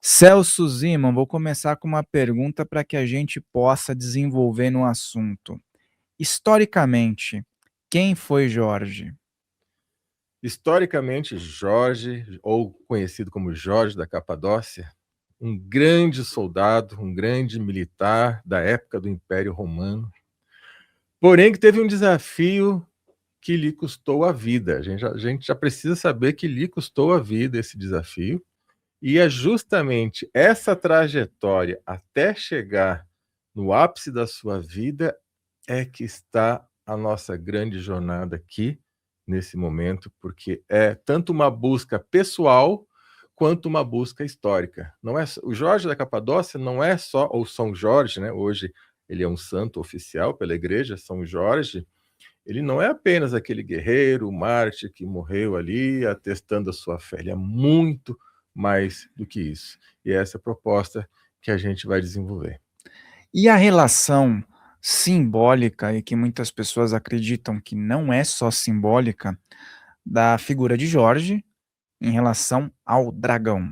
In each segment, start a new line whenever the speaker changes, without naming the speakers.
Celso Zimmermann, vou começar com uma pergunta para que a gente possa desenvolver no assunto. Historicamente, quem foi Jorge?
Historicamente, Jorge, ou conhecido como Jorge da Capadócia, um grande soldado, um grande militar da época do Império Romano, porém que teve um desafio que lhe custou a vida. A gente já precisa saber que lhe custou a vida esse desafio, e é justamente essa trajetória até chegar no ápice da sua vida é que está a nossa grande jornada aqui, nesse momento, porque é tanto uma busca pessoal quanto uma busca histórica. Não é o Jorge da Capadócia não é só, ou São Jorge, né? Hoje ele é um santo oficial pela igreja, São Jorge. Ele não é apenas aquele guerreiro, mártir que morreu ali atestando a sua fé. Ele é muito mais do que isso. E é essa proposta que a gente vai desenvolver.
E a relação simbólica, e que muitas pessoas acreditam que não é só simbólica, da figura de Jorge em relação ao dragão?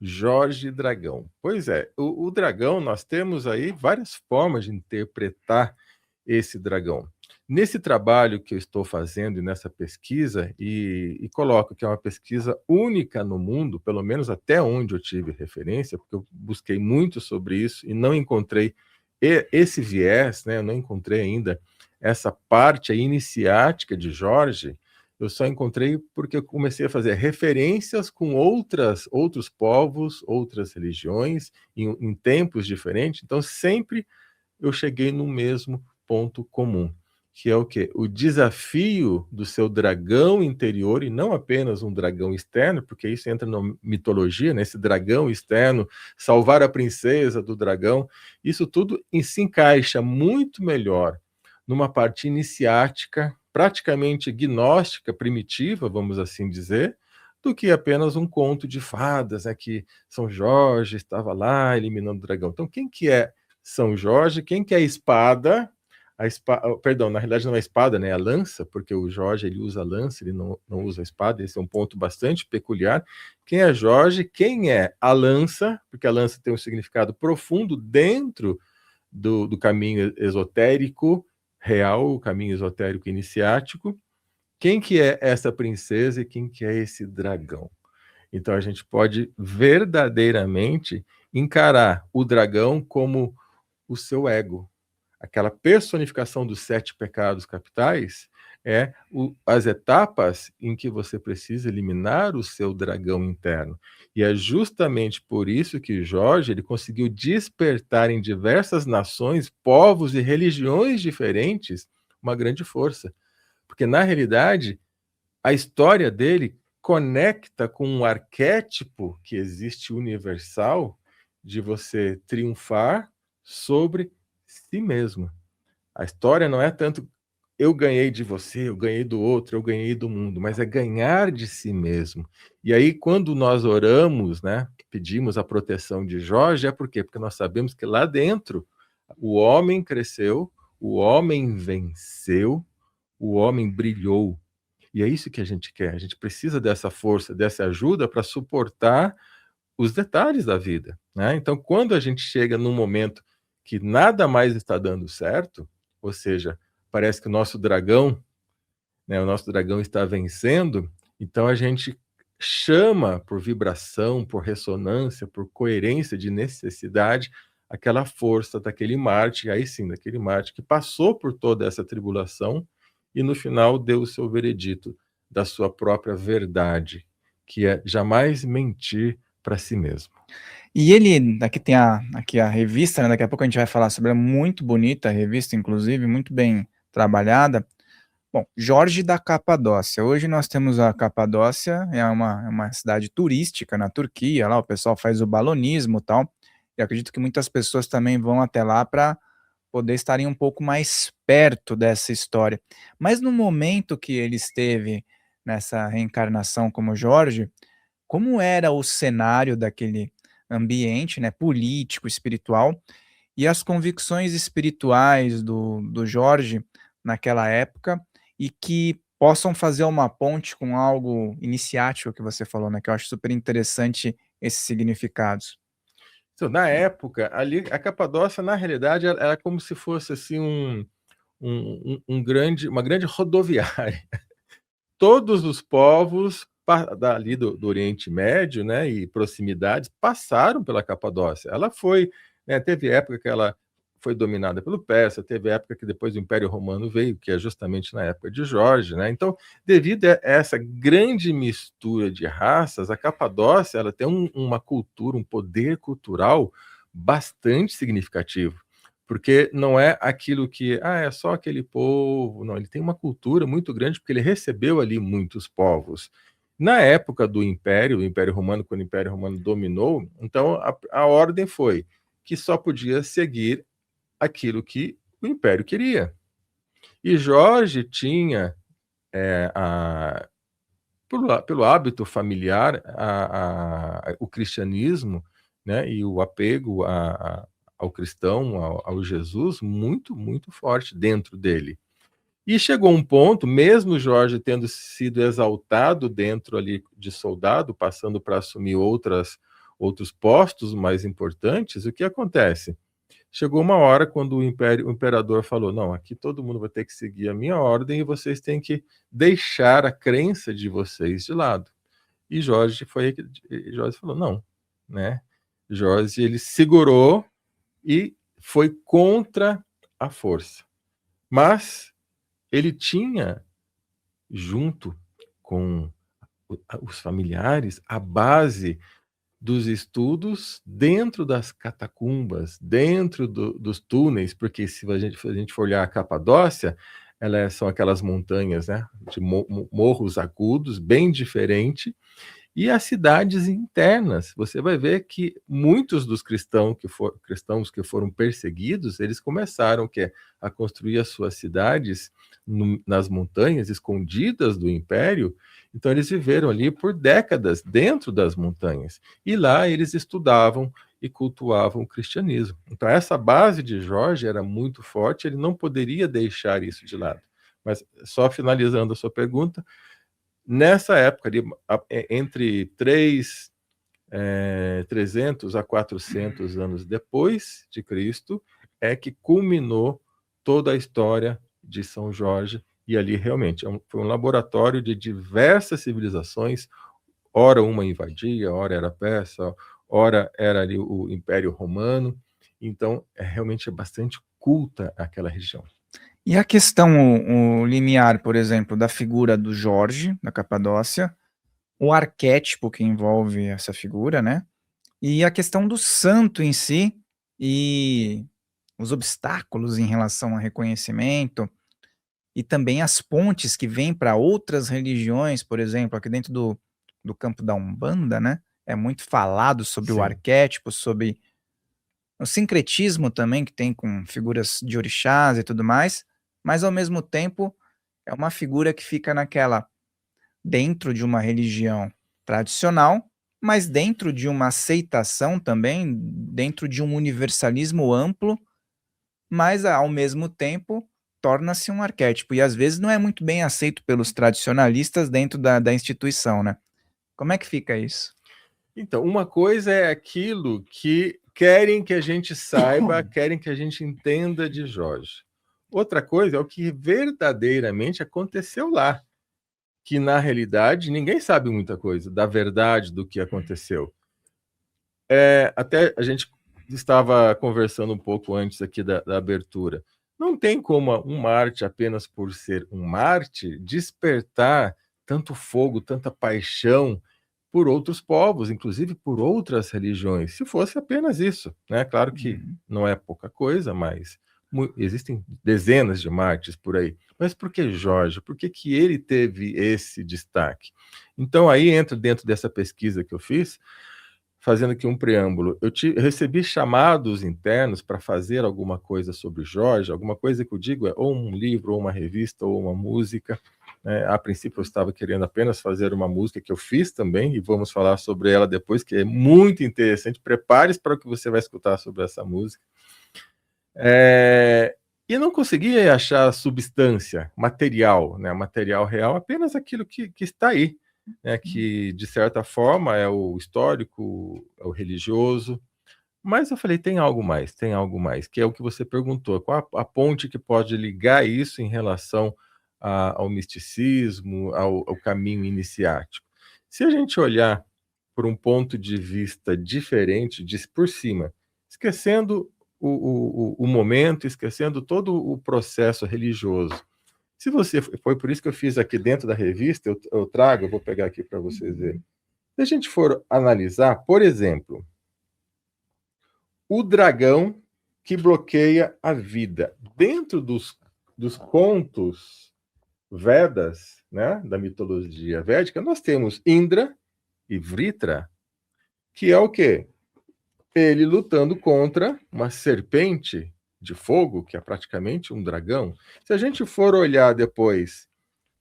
Jorge Dragão. Pois é, o dragão, nós temos aí várias formas de interpretar esse dragão. Nesse trabalho que eu estou fazendo e nessa pesquisa, e coloco que é uma pesquisa única no mundo, pelo menos até onde eu tive referência, porque eu busquei muito sobre isso e não encontrei esse viés, né? Eu não encontrei ainda essa parte iniciática de Jorge. Eu só encontrei porque eu comecei a fazer referências com outros povos, outras religiões, em tempos diferentes. Então, sempre eu cheguei no mesmo ponto comum, que é o quê? O desafio do seu dragão interior, e não apenas um dragão externo, porque isso entra na mitologia, né? Esse dragão externo, salvar a princesa do dragão, isso tudo se encaixa muito melhor numa parte iniciática, praticamente gnóstica, primitiva, vamos assim dizer, do que apenas um conto de fadas, né, que São Jorge estava lá eliminando o dragão. Então, quem que é São Jorge? Quem que é a espada? Perdão, na realidade não é a espada, né, é a lança, porque o Jorge ele usa a lança, ele não usa a espada, esse é um ponto bastante peculiar. Quem é Jorge? Quem é a lança? Porque a lança tem um significado profundo dentro do caminho esotérico real, o caminho esotérico iniciático. Quem que é essa princesa e quem que é esse dragão? Então a gente pode verdadeiramente encarar o dragão como o seu ego. Aquela personificação dos 7 pecados capitais é as etapas em que você precisa eliminar o seu dragão interno. E é justamente por isso que Jorge ele conseguiu despertar em diversas nações, povos e religiões diferentes uma grande força. Porque, na realidade, a história dele conecta com um arquétipo que existe universal de você triunfar sobre si mesmo. A história não é tanto eu ganhei de você, eu ganhei do outro, eu ganhei do mundo, mas é ganhar de si mesmo. E aí, quando nós oramos, né, pedimos a proteção de Jorge, é por quê? Porque nós sabemos que lá dentro o homem cresceu, o homem venceu, o homem brilhou. E é isso que a gente quer. A gente precisa dessa força, dessa ajuda para suportar os detalhes da vida, né? Então, quando a gente chega num momento que nada mais está dando certo, ou seja, parece que o nosso dragão, né, o nosso dragão está vencendo, então a gente chama por vibração, por ressonância, por coerência de necessidade, aquela força daquele Marte, aí sim, daquele Marte que passou por toda essa tribulação e no final deu o seu veredito da sua própria verdade, que é jamais mentir para si mesmo.
E ele, aqui tem aqui a revista, né, daqui a pouco a gente vai falar sobre, é muito bonita a revista, inclusive, muito bem trabalhada. Bom, Jorge da Capadócia. Hoje nós temos a Capadócia, é uma cidade turística na Turquia, lá o pessoal faz o balonismo e tal, e acredito que muitas pessoas também vão até lá para poder estarem um pouco mais perto dessa história. Mas no momento que ele esteve nessa reencarnação como Jorge, como era o cenário daquele ambiente, né, político, espiritual, e as convicções espirituais do Jorge naquela época, e que possam fazer uma ponte com algo iniciático que você falou, né, que eu acho super interessante esses significados?
Então, na época, ali, a Capadócia, na realidade, era como se fosse assim uma grande rodoviária. Todos os povos dali do Oriente Médio, né, e proximidades, passaram pela Capadócia. Ela foi, né, teve época que ela foi dominada pelo Persa, teve época que depois o Império Romano veio, que é justamente na época de Jorge, né? Então, devido a essa grande mistura de raças, a Capadócia ela tem uma cultura, um poder cultural bastante significativo. Porque não é aquilo que, é só aquele povo. Não, ele tem uma cultura muito grande, porque ele recebeu ali muitos povos. Na época do Império, o Império Romano, quando o Império Romano dominou, então a ordem foi que só podia seguir aquilo que o Império queria. E Jorge tinha, pelo hábito familiar, o cristianismo, né, e o apego ao cristão, ao Jesus, muito, muito forte dentro dele. E chegou um ponto, mesmo Jorge tendo sido exaltado dentro ali de soldado, passando para assumir outros postos mais importantes, o que acontece? Chegou uma hora quando o imperador falou: não, aqui todo mundo vai ter que seguir a minha ordem e vocês têm que deixar a crença de vocês de lado. E Jorge falou: não, né? Jorge, ele segurou e foi contra a força. Mas ele tinha, junto com os familiares, a base dos estudos dentro das catacumbas, dentro dos túneis, porque se a gente for olhar a Capadócia, são aquelas montanhas, né, de morros agudos, bem diferente, e as cidades internas. Você vai ver que muitos dos cristãos que foram perseguidos, eles começaram a construir as suas cidades nas montanhas, escondidas do império. Então eles viveram ali por décadas dentro das montanhas. E lá eles estudavam e cultuavam o cristianismo. Então essa base de Jorge era muito forte, ele não poderia deixar isso de lado. Mas só finalizando a sua pergunta, nessa época, entre 300 a 400 anos depois de Cristo, é que culminou toda a história de São Jorge, e ali realmente foi um laboratório de diversas civilizações, ora uma invadia, ora era persa, ora era ali o Império Romano, então realmente é bastante culta aquela região.
E a questão, o limiar, por exemplo, da figura do Jorge, da Capadócia, o arquétipo que envolve essa figura, né? E a questão do santo em si e os obstáculos em relação ao reconhecimento e também as pontes que vêm para outras religiões, por exemplo, aqui dentro do campo da Umbanda, né? É muito falado sobre o
Sim.
arquétipo, sobre o sincretismo também que tem com figuras de orixás e tudo mais, mas ao mesmo tempo é uma figura que fica dentro de uma religião tradicional, mas dentro de uma aceitação também, dentro de um universalismo amplo, mas ao mesmo tempo torna-se um arquétipo, e às vezes não é muito bem aceito pelos tradicionalistas dentro da instituição, né. Como é que fica isso?
Então, uma coisa é aquilo que querem que a gente saiba, querem que a gente entenda de Jorge. Outra coisa é o que verdadeiramente aconteceu lá, que na realidade ninguém sabe muita coisa da verdade do que aconteceu. Até a gente estava conversando um pouco antes aqui da abertura. Não tem como um Marte, apenas por ser um Marte, despertar tanto fogo, tanta paixão por outros povos, inclusive por outras religiões, se fosse apenas isso, né? Claro que não é pouca coisa, mas existem dezenas de Martes por aí. Mas por que Jorge? Por que ele teve esse destaque? Então aí entra dentro dessa pesquisa que eu fiz, fazendo aqui um preâmbulo. Eu recebi chamados internos para fazer alguma coisa sobre Jorge, alguma coisa que eu digo é ou um livro, ou uma revista, ou uma música. A princípio eu estava querendo apenas fazer uma música que eu fiz também, e vamos falar sobre ela depois, que é muito interessante. Prepare-se para o que você vai escutar sobre essa música. E não conseguia achar substância, material, né? Material real, apenas aquilo que está aí, né, que de certa forma é o histórico, é o religioso, mas eu falei, tem algo mais, que é o que você perguntou, qual a ponte que pode ligar isso em relação ao misticismo, ao caminho iniciático. Se a gente olhar por um ponto de vista diferente, por cima, esquecendo o momento, esquecendo todo o processo religioso. Se você, foi por isso que eu fiz aqui dentro da revista, eu trago, eu vou pegar aqui para vocês verem. Se a gente for analisar, por exemplo, o dragão que bloqueia a vida. Dentro dos contos Vedas, né, da mitologia védica, nós temos Indra e Vritra, que é o quê? Ele lutando contra uma serpente de fogo, que é praticamente um dragão. Se a gente for olhar depois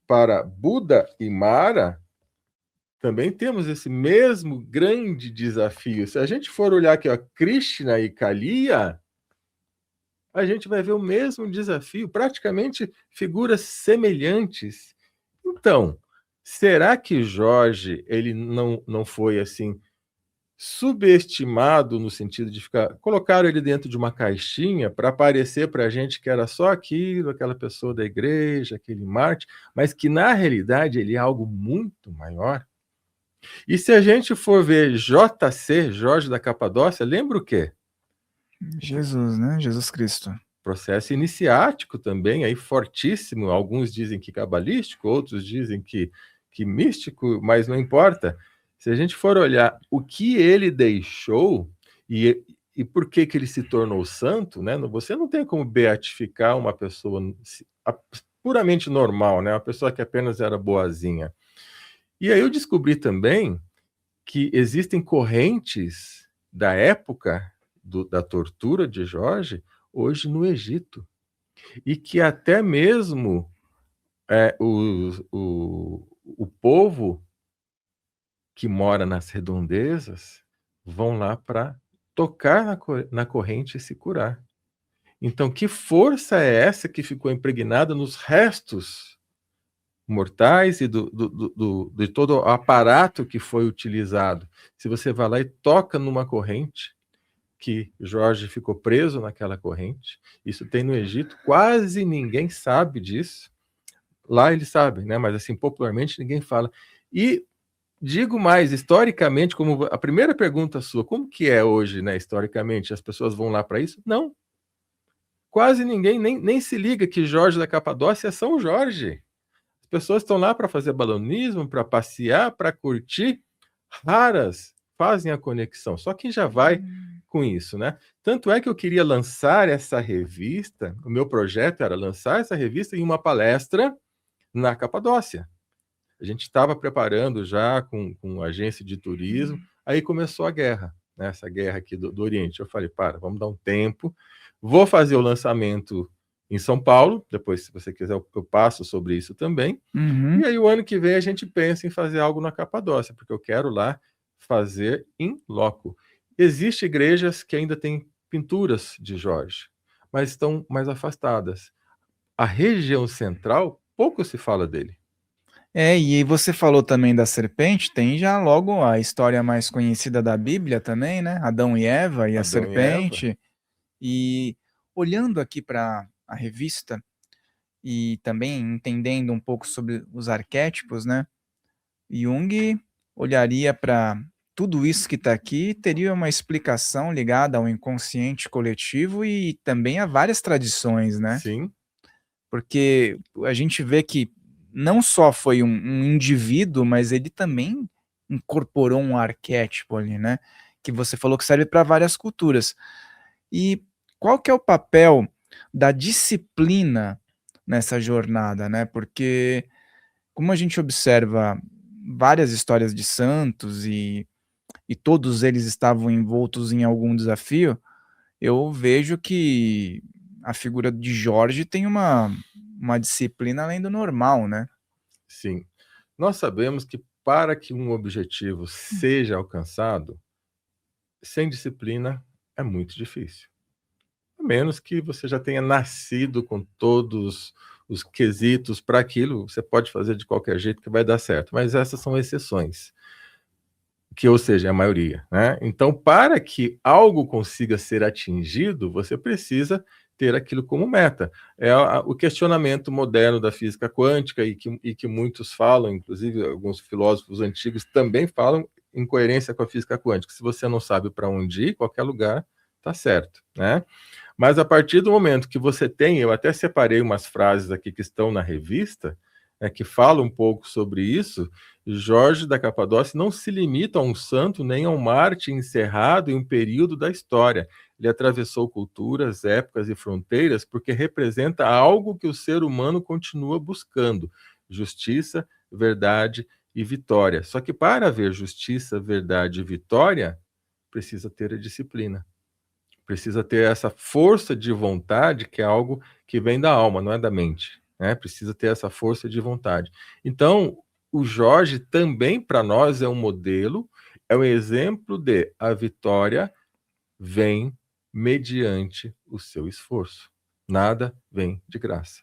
para Buda e Mara, também temos esse mesmo grande desafio. Se a gente for olhar aqui, ó, Krishna e Kaliya, a gente vai ver o mesmo desafio, praticamente figuras semelhantes. Então, será que Jorge ele não foi assim subestimado no sentido de ficar colocaram ele dentro de uma caixinha para parecer para a gente que era só aquilo, aquela pessoa da igreja, aquele Marte, mas que na realidade ele é algo muito maior? E se a gente for ver JC, Jorge da Capadócia, lembra o quê?
Jesus, né? Jesus Cristo.
Processo iniciático também, aí fortíssimo. Alguns dizem que cabalístico, outros dizem que místico, mas não importa. Se a gente for olhar o que ele deixou e por que ele se tornou santo, né? Você não tem como beatificar uma pessoa puramente normal, né? Uma pessoa que apenas era boazinha. E aí eu descobri também que existem correntes da época da tortura de Jorge hoje no Egito. E que até mesmo o povo que mora nas redondezas vão lá para tocar na corrente e se curar. Então, que força é essa que ficou impregnada nos restos mortais e de todo o aparato que foi utilizado? Se você vai lá e toca numa corrente, que Jorge ficou preso naquela corrente. Isso tem no Egito, quase ninguém sabe disso. Lá eles sabem, né? Mas assim, popularmente ninguém fala. E digo mais, historicamente, como a primeira pergunta sua, como que é hoje, né? Historicamente, as pessoas vão lá para isso? Não. Quase ninguém nem se liga que Jorge da Capadócia é São Jorge. As pessoas estão lá para fazer balonismo, para passear, para curtir. Raras fazem a conexão. Só quem já vai com isso, né? Tanto é que eu queria lançar essa revista, o meu projeto era lançar essa revista em uma palestra na Capadócia. A gente estava preparando já com agência de turismo, aí começou a guerra, né? Essa guerra aqui do Oriente. Eu falei, vamos dar um tempo, vou fazer o lançamento em São Paulo, depois, se você quiser, eu passo sobre isso também.
Uhum.
E aí, o ano que vem, a gente pensa em fazer algo na Capadócia, porque eu quero lá fazer in loco. Existem igrejas que ainda têm pinturas de Jorge, mas estão mais afastadas. A região central, pouco se fala dele.
E você falou também da serpente, tem já logo a história mais conhecida da Bíblia também, né? Adão e Eva e a
Adão e Eva.
serpente. E olhando aqui para a revista e também entendendo um pouco sobre os arquétipos, né? Jung olharia para tudo isso que está aqui e teria uma explicação ligada ao inconsciente coletivo e também a várias tradições, né?
Sim,
Porque a gente vê que não só foi um indivíduo, mas ele também incorporou um arquétipo ali, né? Que você falou que serve para várias culturas. E qual que é o papel da disciplina nessa jornada, né? Porque como a gente observa várias histórias de santos e todos eles estavam envoltos em algum desafio, eu vejo que a figura de Jorge tem uma disciplina além do normal, né?
sim. Nós sabemos que para que um objetivo seja alcançado, sem disciplina é muito difícil. A menos que você já tenha nascido com todos os quesitos para aquilo, você pode fazer de qualquer jeito que vai dar certo, mas essas são exceções, que ou seja, é a maioria, né? Então, para que algo consiga ser atingido, você precisa ter aquilo como meta. É o questionamento moderno da física quântica e que muitos falam, inclusive alguns filósofos antigos também falam em coerência com a física quântica. Se você não sabe para onde ir, qualquer lugar está certo, né? Mas a partir do momento que você tem, eu até separei umas frases aqui que estão na revista, que falam um pouco sobre isso. Jorge da Capadócia não se limita a um santo nem a um mártir encerrado em um período da história. Ele atravessou culturas, épocas e fronteiras porque representa algo que o ser humano continua buscando: justiça, verdade e vitória. Só que para haver justiça, verdade e vitória, precisa ter a disciplina. Precisa ter essa força de vontade, que é algo que vem da alma, não é da mente, né? Precisa ter essa força de vontade. Então, o Jorge também para nós é um modelo, é um exemplo de a vitória vem mediante o seu esforço. Nada vem de graça.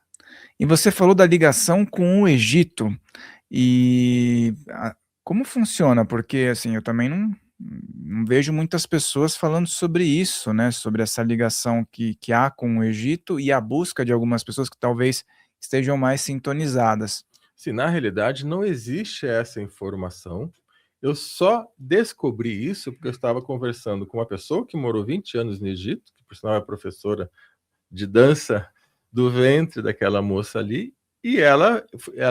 E você falou da ligação com o Egito, e como funciona? Porque, assim, eu também não vejo muitas pessoas falando sobre isso, né, sobre essa ligação que há com o Egito e a busca de algumas pessoas que talvez estejam mais sintonizadas.
Se na realidade não existe essa informação, eu só descobri isso porque eu estava conversando com uma pessoa que morou 20 anos no Egito, que por sinal é professora de dança do ventre daquela moça ali, e ela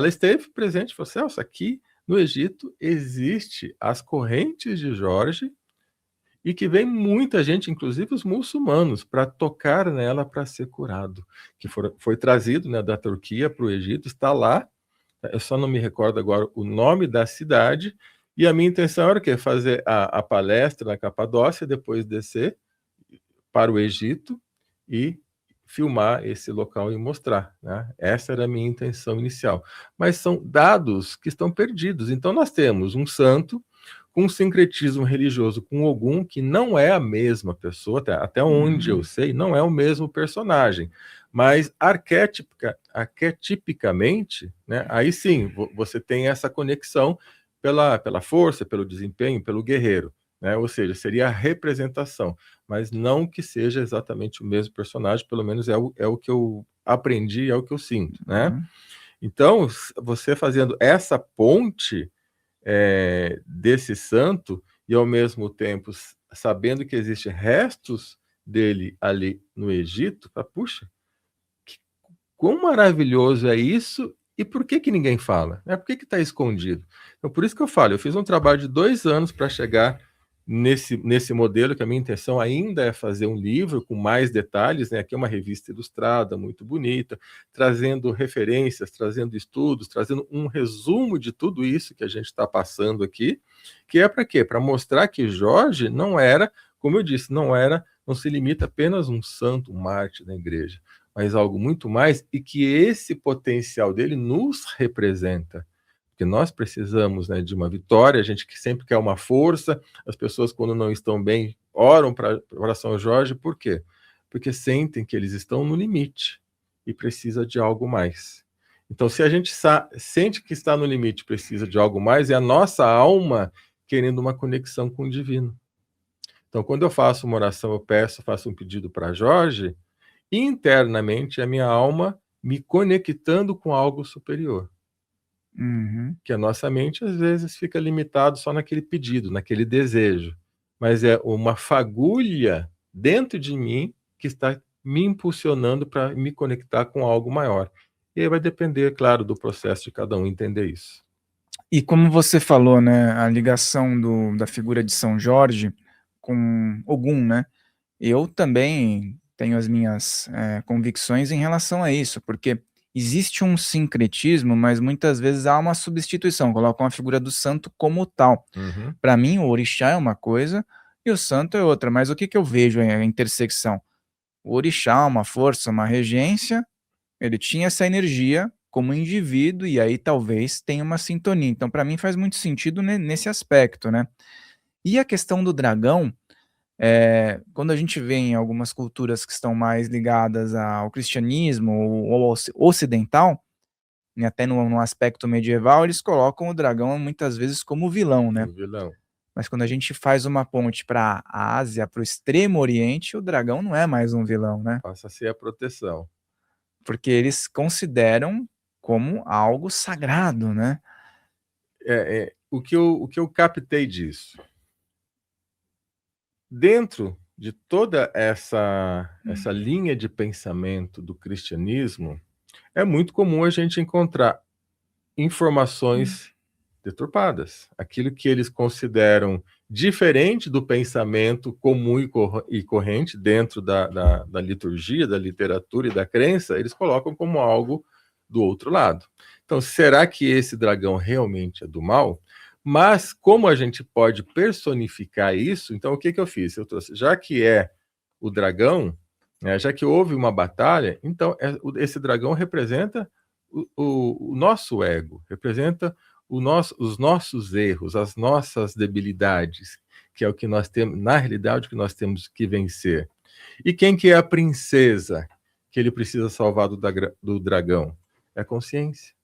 esteve presente e falou: Celso, aqui no Egito existe as correntes de Jorge e que vem muita gente, inclusive os muçulmanos, para tocar nela para ser curado. Que foi trazido, né, da Turquia para o Egito, está lá. Eu só não me recordo agora o nome da cidade, e a minha intenção era o quê? Fazer a palestra na Capadócia, depois descer para o Egito e filmar esse local e mostrar, né? Essa era a minha intenção inicial. Mas são dados que estão perdidos. Então nós temos um santo com um sincretismo religioso com Ogum, que não é a mesma pessoa, até onde eu sei, não é o mesmo personagem. Mas arquetipicamente, né, aí sim, você tem essa conexão pela força, pelo desempenho, pelo guerreiro, né? Ou seja, seria a representação, mas não que seja exatamente o mesmo personagem, pelo menos é o que eu aprendi, é o que eu sinto, né?
Uhum.
Então, você fazendo essa ponte desse santo e ao mesmo tempo sabendo que existem restos dele ali no Egito, puxa, quão maravilhoso é isso e por que que ninguém fala? Por que que está escondido? Então, por isso que eu falo, eu fiz um trabalho de 2 anos para chegar nesse modelo, que a minha intenção ainda é fazer um livro com mais detalhes, né? Aqui é uma revista ilustrada, muito bonita, trazendo referências, trazendo estudos, trazendo um resumo de tudo isso que a gente está passando aqui, que é para quê? Para mostrar que Jorge não era, como eu disse, não se limita apenas um santo, um mártir da igreja, mas algo muito mais, e que esse potencial dele nos representa. Porque nós precisamos, né, de uma vitória, a gente que sempre quer uma força, as pessoas quando não estão bem oram para São Jorge, por quê? Porque sentem que eles estão no limite e precisa de algo mais. Então, se a gente sente que está no limite e precisa de algo mais, é a nossa alma querendo uma conexão com o divino. Então, quando eu faço uma oração, eu faço um pedido para Jorge, internamente a minha alma me conectando com algo superior.
Uhum.
Que a nossa mente às vezes fica limitado só naquele pedido, naquele desejo, mas é uma fagulha dentro de mim que está me impulsionando para me conectar com algo maior. E aí vai depender, claro, do processo de cada um entender isso.
E como você falou, né, a ligação da figura de São Jorge com Ogum, né? Eu também tenho as minhas convicções em relação a isso, porque existe um sincretismo, mas muitas vezes há uma substituição, colocam a figura do santo como tal.
Uhum.
Para mim, o orixá é uma coisa e o santo é outra, mas o que que eu vejo a intersecção? O orixá, uma força, uma regência, ele tinha essa energia como indivíduo e aí talvez tenha uma sintonia. Então, para mim faz muito sentido nesse aspecto, né? E a questão do dragão, Quando a gente vê em algumas culturas que estão mais ligadas ao cristianismo ou ao ocidental, e até no aspecto medieval, eles colocam o dragão muitas vezes como vilão, né?
Um vilão.
Mas quando a gente faz uma ponte para a Ásia, para o Extremo Oriente, o dragão não é mais um vilão, né?
Passa a ser a proteção.
Porque eles consideram como algo sagrado, né?
O que eu captei disso? Dentro de toda essa linha de pensamento do cristianismo, é muito comum a gente encontrar informações deturpadas. Aquilo que eles consideram diferente do pensamento comum e corrente dentro da liturgia, da literatura e da crença, eles colocam como algo do outro lado. Então, será que esse dragão realmente é do mal? Mas como a gente pode personificar isso, então o que eu fiz? Eu trouxe, já que é o dragão, né, já que houve uma batalha, então esse dragão representa o nosso ego, representa os nossos erros, as nossas debilidades, que é o que nós temos, na realidade, o que nós temos que vencer. E quem que é a princesa que ele precisa salvar do dragão? É a consciência.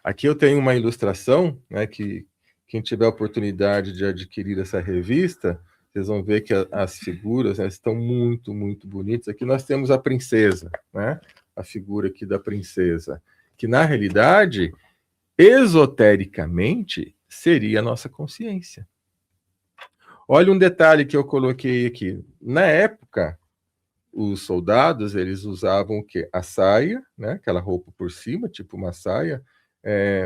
Aqui eu tenho uma ilustração, né, que quem tiver a oportunidade de adquirir essa revista, vocês vão ver que as figuras, né, estão muito, muito bonitas. Aqui nós temos a princesa, né, a figura aqui da princesa, que na realidade, esotericamente, seria a nossa consciência. Olha um detalhe que eu coloquei aqui. Na época, os soldados, eles usavam o quê? A saia, né, aquela roupa por cima, tipo uma saia,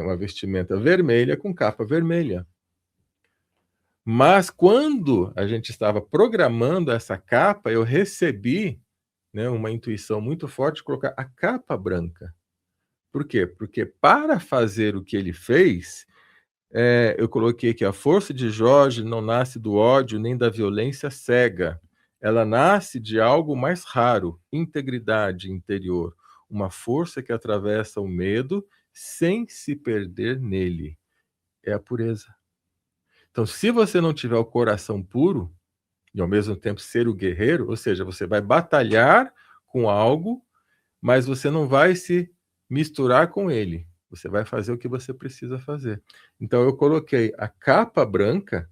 uma vestimenta vermelha com capa vermelha. Mas quando a gente estava programando essa capa, eu recebi, né, uma intuição muito forte de colocar a capa branca. Por quê? Porque para fazer o que ele fez, eu coloquei que a força de Jorge não nasce do ódio nem da violência cega. Ela nasce de algo mais raro, integridade interior, uma força que atravessa o medo sem se perder nele. É a pureza. Então, se você não tiver o coração puro, e ao mesmo tempo ser o guerreiro, ou seja, você vai batalhar com algo, mas você não vai se misturar com ele. Você vai fazer o que você precisa fazer. Então, eu coloquei a capa branca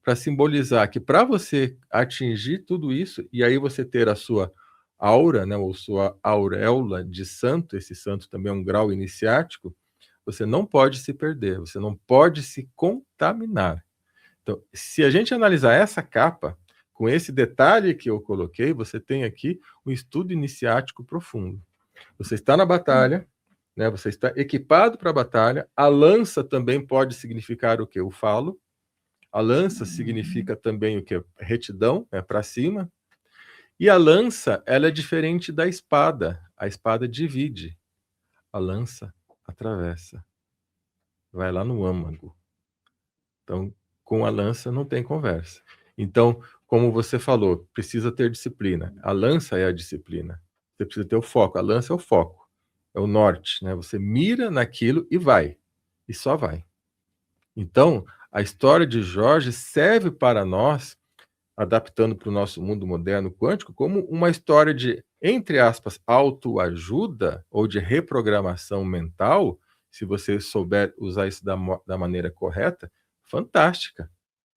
para simbolizar que para você atingir tudo isso, e aí você ter a sua aura, né, ou sua auréola de santo, esse santo também é um grau iniciático, você não pode se perder, você não pode se contaminar. Então, se a gente analisar essa capa, com esse detalhe que eu coloquei, você tem aqui um estudo iniciático profundo. Você está na batalha, né, você está equipado para a batalha, a lança também pode significar o quê? O falo. A lança significa também o quê? Retidão, para cima. E a lança, ela é diferente da espada. A espada divide. A lança atravessa. Vai lá no âmago. Então, com a lança não tem conversa. Então, como você falou, precisa ter disciplina. A lança é a disciplina. Você precisa ter o foco. A lança é o foco. É o norte, né? Você mira naquilo e vai. E só vai. Então, a história de Jorge serve para nós, adaptando para o nosso mundo moderno quântico, como uma história de, entre aspas, autoajuda ou de reprogramação mental, se você souber usar isso da maneira correta, fantástica.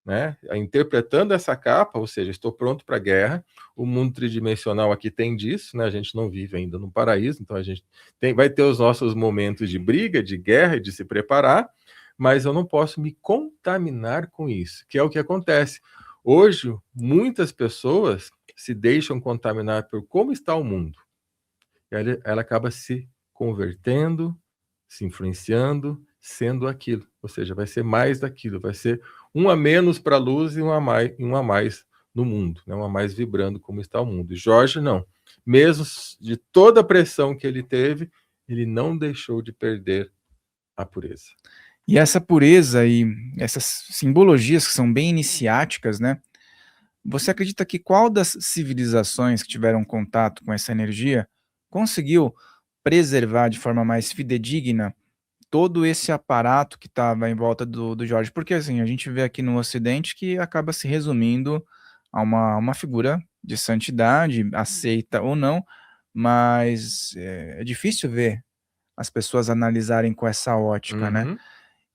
Né? Interpretando essa capa, ou seja, estou pronto para a guerra. O mundo tridimensional aqui tem disso, né? A gente não vive ainda no paraíso, então a gente vai ter os nossos momentos de briga, de guerra, de se preparar, mas eu não posso me contaminar com isso, que é o que acontece. Hoje, muitas pessoas se deixam contaminar por como está o mundo. Ela acaba se convertendo, se influenciando, sendo aquilo. Ou seja, vai ser mais daquilo, vai ser um a menos para a luz e um a mais no mundo, né? Um a mais vibrando como está o mundo. E Jorge não. Mesmo de toda a pressão que ele teve, ele não deixou de perder a pureza.
E essa pureza e essas simbologias que são bem iniciáticas, né? Você acredita que qual das civilizações que tiveram contato com essa energia conseguiu preservar de forma mais fidedigna todo esse aparato que estava em volta do Jorge? Porque assim, a gente vê aqui no Ocidente que acaba se resumindo a uma figura de santidade, aceita ou não, mas é difícil ver as pessoas analisarem com essa ótica, né.
Uhum.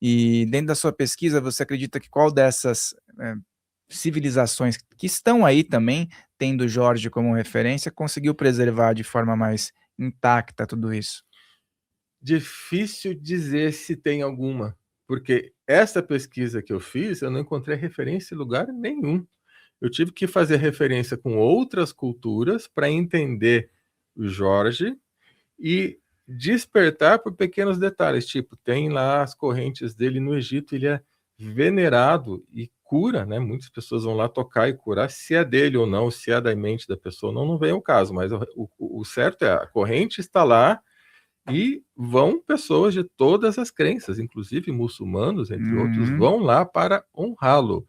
E dentro da sua pesquisa, você acredita que qual dessas, civilizações que estão aí também, tendo Jorge como referência, conseguiu preservar de forma mais intacta tudo isso?
Difícil dizer se tem alguma, porque essa pesquisa que eu fiz, eu não encontrei referência em lugar nenhum. Eu tive que fazer referência com outras culturas para entender o Jorge e despertar por pequenos detalhes, tipo, tem lá as correntes dele no Egito, ele é venerado e cura, né, muitas pessoas vão lá tocar e curar, se é dele ou não, se é da mente da pessoa, não vem ao caso, mas o certo é, a corrente está lá e vão pessoas de todas as crenças, inclusive muçulmanos, entre outros,
Uhum.
vão lá para honrá-lo.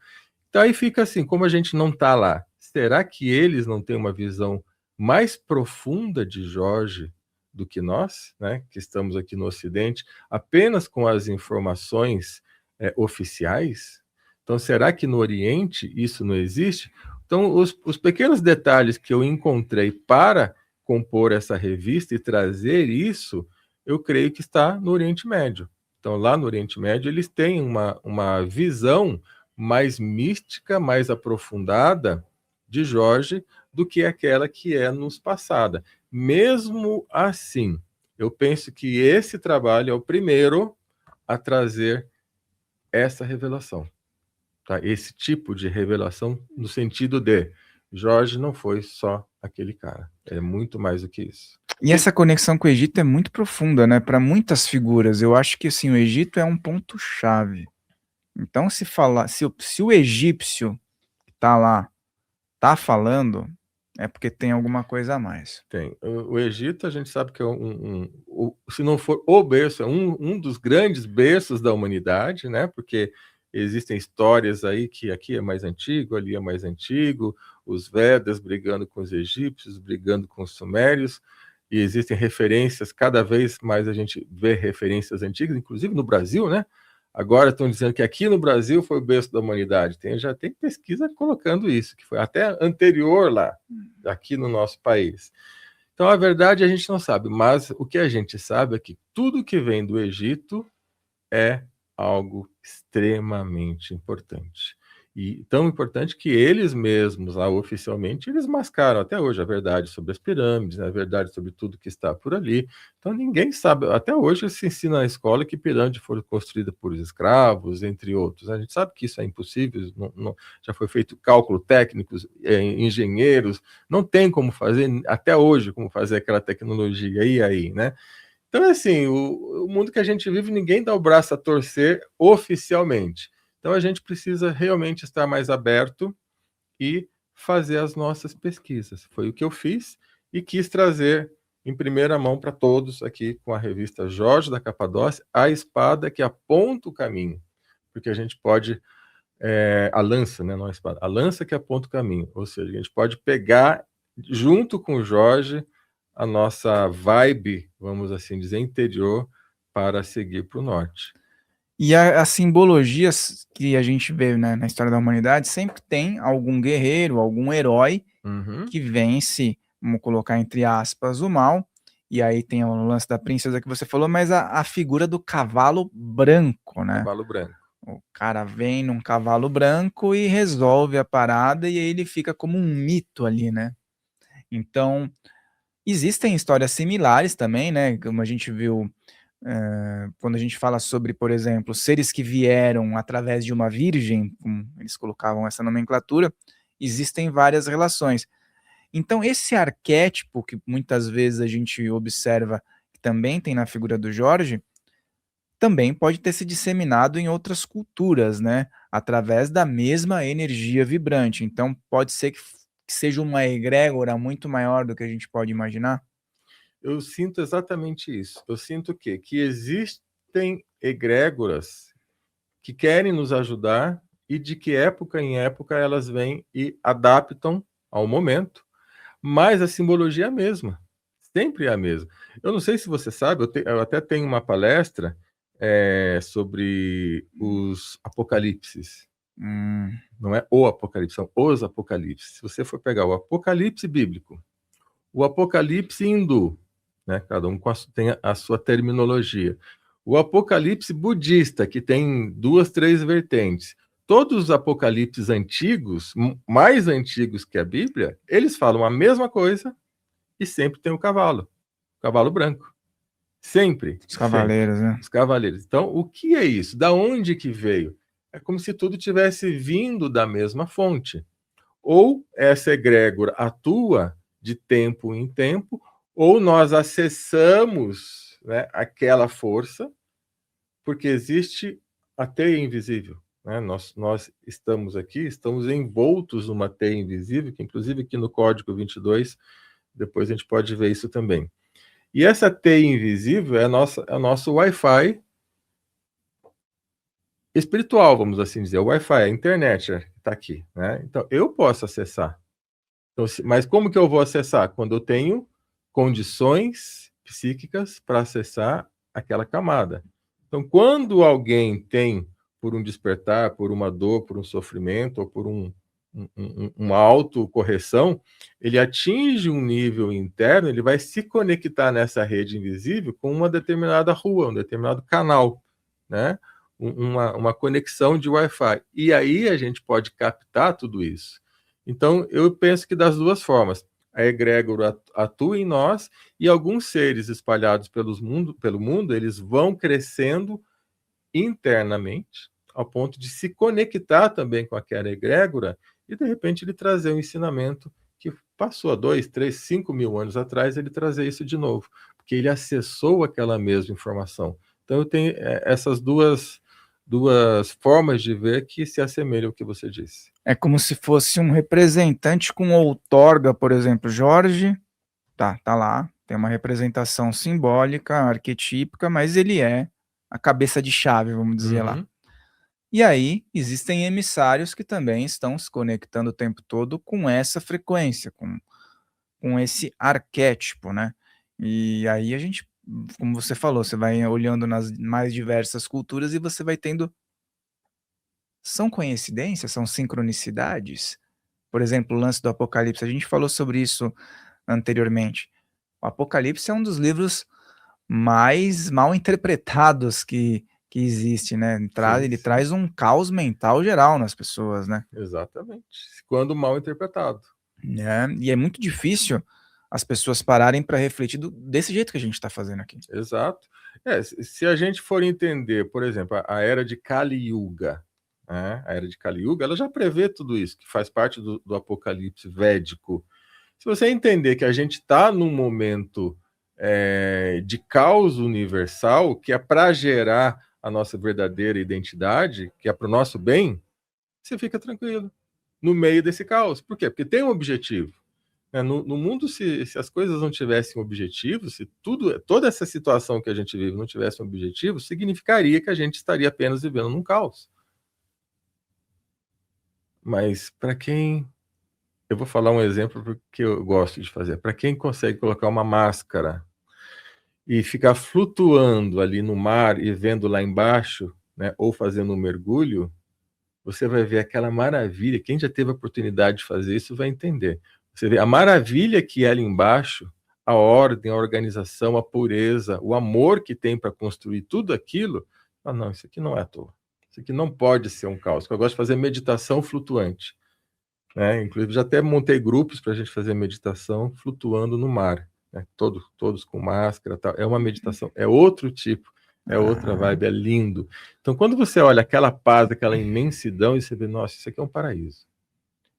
Então aí fica assim, como a gente não está lá, será que eles não têm uma visão mais profunda de Jorge do que nós, né, que estamos aqui no Ocidente, apenas com as informações oficiais? Então será que no Oriente isso não existe? Então os pequenos detalhes que eu encontrei para compor essa revista e trazer isso, eu creio que está no Oriente Médio. Então lá no Oriente Médio eles têm uma visão mais mística, mais aprofundada de Jorge do que aquela que é nos passada. Mesmo assim, eu penso que esse trabalho é o primeiro a trazer essa revelação, tá? Esse tipo de revelação no sentido de Jorge não foi só aquele cara, é muito mais do que isso.
E essa conexão com o Egito é muito profunda, né, para muitas figuras. Eu acho que, assim, o Egito é um ponto chave. Então se o egípcio que tá lá, tá falando, é porque tem alguma coisa a mais.
Tem. O Egito, a gente sabe que é se não for o berço, é um dos grandes berços da humanidade, né? Porque existem histórias aí que aqui é mais antigo, ali é mais antigo, os Vedas brigando com os egípcios, brigando com os sumérios, e existem referências, cada vez mais a gente vê referências antigas, inclusive no Brasil, né? Agora estão dizendo que aqui no Brasil foi o berço da humanidade. Já tem pesquisa colocando isso, que foi até anterior lá, aqui no nosso país. Então, a verdade a gente não sabe, mas o que a gente sabe é que tudo que vem do Egito é algo extremamente importante. E tão importante que eles mesmos, lá oficialmente, eles mascaram até hoje a verdade sobre as pirâmides, a verdade sobre tudo que está por ali. Então ninguém sabe, até hoje se ensina na escola que pirâmide foi construída por escravos, entre outros. A gente sabe que isso é impossível, já foi feito cálculo técnicos, engenheiros, não tem como fazer, até hoje, como fazer aquela tecnologia, e aí, né? Então, assim, o mundo que a gente vive, ninguém dá o braço a torcer oficialmente. Então, a gente precisa realmente estar mais aberto e fazer as nossas pesquisas. Foi o que eu fiz e quis trazer em primeira mão para todos aqui com a revista Jorge da Capadócia, a espada que aponta o caminho. Porque a gente pode, a lança, né, não a espada, a lança que aponta o caminho. Ou seja, a gente pode pegar junto com o Jorge a nossa vibe, vamos assim dizer, interior, para seguir para o norte.
E as simbologias que a gente vê, né, na história da humanidade sempre tem algum guerreiro, algum herói
Uhum.
que vence, vamos colocar entre aspas, o mal, e aí tem o lance da princesa que você falou, mas a figura do cavalo branco, né?
Cavalo branco.
O cara vem num cavalo branco e resolve a parada e aí ele fica como um mito ali, né? Então, existem histórias similares também, né, como a gente viu, quando a gente fala sobre, por exemplo, seres que vieram através de uma virgem, como eles colocavam essa nomenclatura, existem várias relações. Então esse arquétipo que muitas vezes a gente observa que também tem na figura do Jorge, também pode ter se disseminado em outras culturas, né, através da mesma energia vibrante. Então pode ser que seja uma egrégora muito maior do que a gente pode imaginar?
Eu sinto exatamente isso. Eu sinto o quê? Que existem egrégoras que querem nos ajudar e de que época em época elas vêm e adaptam ao momento, mas a simbologia é a mesma, sempre é a mesma. Eu não sei se você sabe, eu até tenho uma palestra sobre os apocalipses. Não é o Apocalipse, são os Apocalipses. Se você for pegar o Apocalipse bíblico, o Apocalipse hindu, né? Cada um tem a sua terminologia. O Apocalipse budista, que tem 2, 3 vertentes. Todos os apocalipses antigos, mais antigos que a Bíblia, eles falam a mesma coisa e sempre tem o cavalo branco. Sempre.
Os cavaleiros,
sempre.
né?
Os cavaleiros. Então, o que é isso? Da onde que veio? É como se tudo tivesse vindo da mesma fonte. Ou essa egrégora atua de tempo em tempo, ou nós acessamos, né, aquela força, porque existe a teia invisível. Né? Nós estamos aqui, estamos envoltos numa teia invisível, que inclusive aqui no Código 22, depois a gente pode ver isso também. E essa teia invisível é o nosso Wi-Fi espiritual, vamos assim dizer. O Wi-Fi, a internet está aqui. Né? Então, eu posso acessar. Então, mas como que eu vou acessar? Quando eu tenho condições psíquicas para acessar aquela camada. Então, quando alguém tem, por um despertar, por uma dor, por um sofrimento, ou por uma autocorreção, ele atinge um nível interno, ele vai se conectar nessa rede invisível com uma determinada rua, um determinado canal, né? Uma conexão de Wi-Fi. E aí a gente pode captar tudo isso. Então, eu penso que das duas formas. A egrégora atua em nós e alguns seres espalhados pelo mundo, eles vão crescendo internamente, ao ponto de se conectar também com aquela egrégora e, de repente, ele trazer um ensinamento que passou há 2, 3, 5 mil anos atrás, ele trazer isso de novo, porque ele acessou aquela mesma informação. Então, eu tenho essas duas formas de ver que se assemelham ao que você disse.
É como se fosse um representante com outorga, por exemplo, Jorge, tá lá, tem uma representação simbólica, arquetípica, mas ele é a cabeça de chave, vamos dizer lá. E aí, existem emissários que também estão se conectando o tempo todo com essa frequência, com esse arquétipo, né? E aí a gente, como você falou, você vai olhando nas mais diversas culturas e você vai tendo. São coincidências? São sincronicidades? Por exemplo, o lance do Apocalipse, a gente falou sobre isso anteriormente. O Apocalipse é um dos livros mais mal interpretados que existe, né? Ele traz um caos mental geral nas pessoas, né?
Exatamente. Quando mal interpretado.
E é muito difícil as pessoas pararem para refletir desse jeito que a gente está fazendo aqui.
Exato. Se a gente for entender, por exemplo, a era de Kali Yuga, né? A era de Kali Yuga, ela já prevê tudo isso, que faz parte do Apocalipse védico. Se você entender que a gente está num momento de caos universal, que é para gerar a nossa verdadeira identidade, que é para o nosso bem, você fica tranquilo no meio desse caos. Por quê? Porque tem um objetivo. No mundo, se as coisas não tivessem objetivo, se toda essa situação que a gente vive não tivesse um objetivo, significaria que a gente estaria apenas vivendo num caos. Mas para quem... Eu vou falar um exemplo que eu gosto de fazer. Para quem consegue colocar uma máscara e ficar flutuando ali no mar e vendo lá embaixo, né, ou fazendo um mergulho, você vai ver aquela maravilha. Quem já teve a oportunidade de fazer isso vai entender. Você vê a maravilha que é ali embaixo, a ordem, a organização, a pureza, o amor que tem para construir tudo aquilo. Não, isso aqui não é à toa. Isso aqui não pode ser um caos. Eu gosto de fazer meditação flutuante. Né? Inclusive, já até montei grupos para a gente fazer meditação flutuando no mar. Né? Todos com máscara. Tal. É uma meditação, é outro tipo, é outra vibe, é lindo. Então, quando você olha aquela paz, aquela imensidão, e você vê, nossa, isso aqui é um paraíso.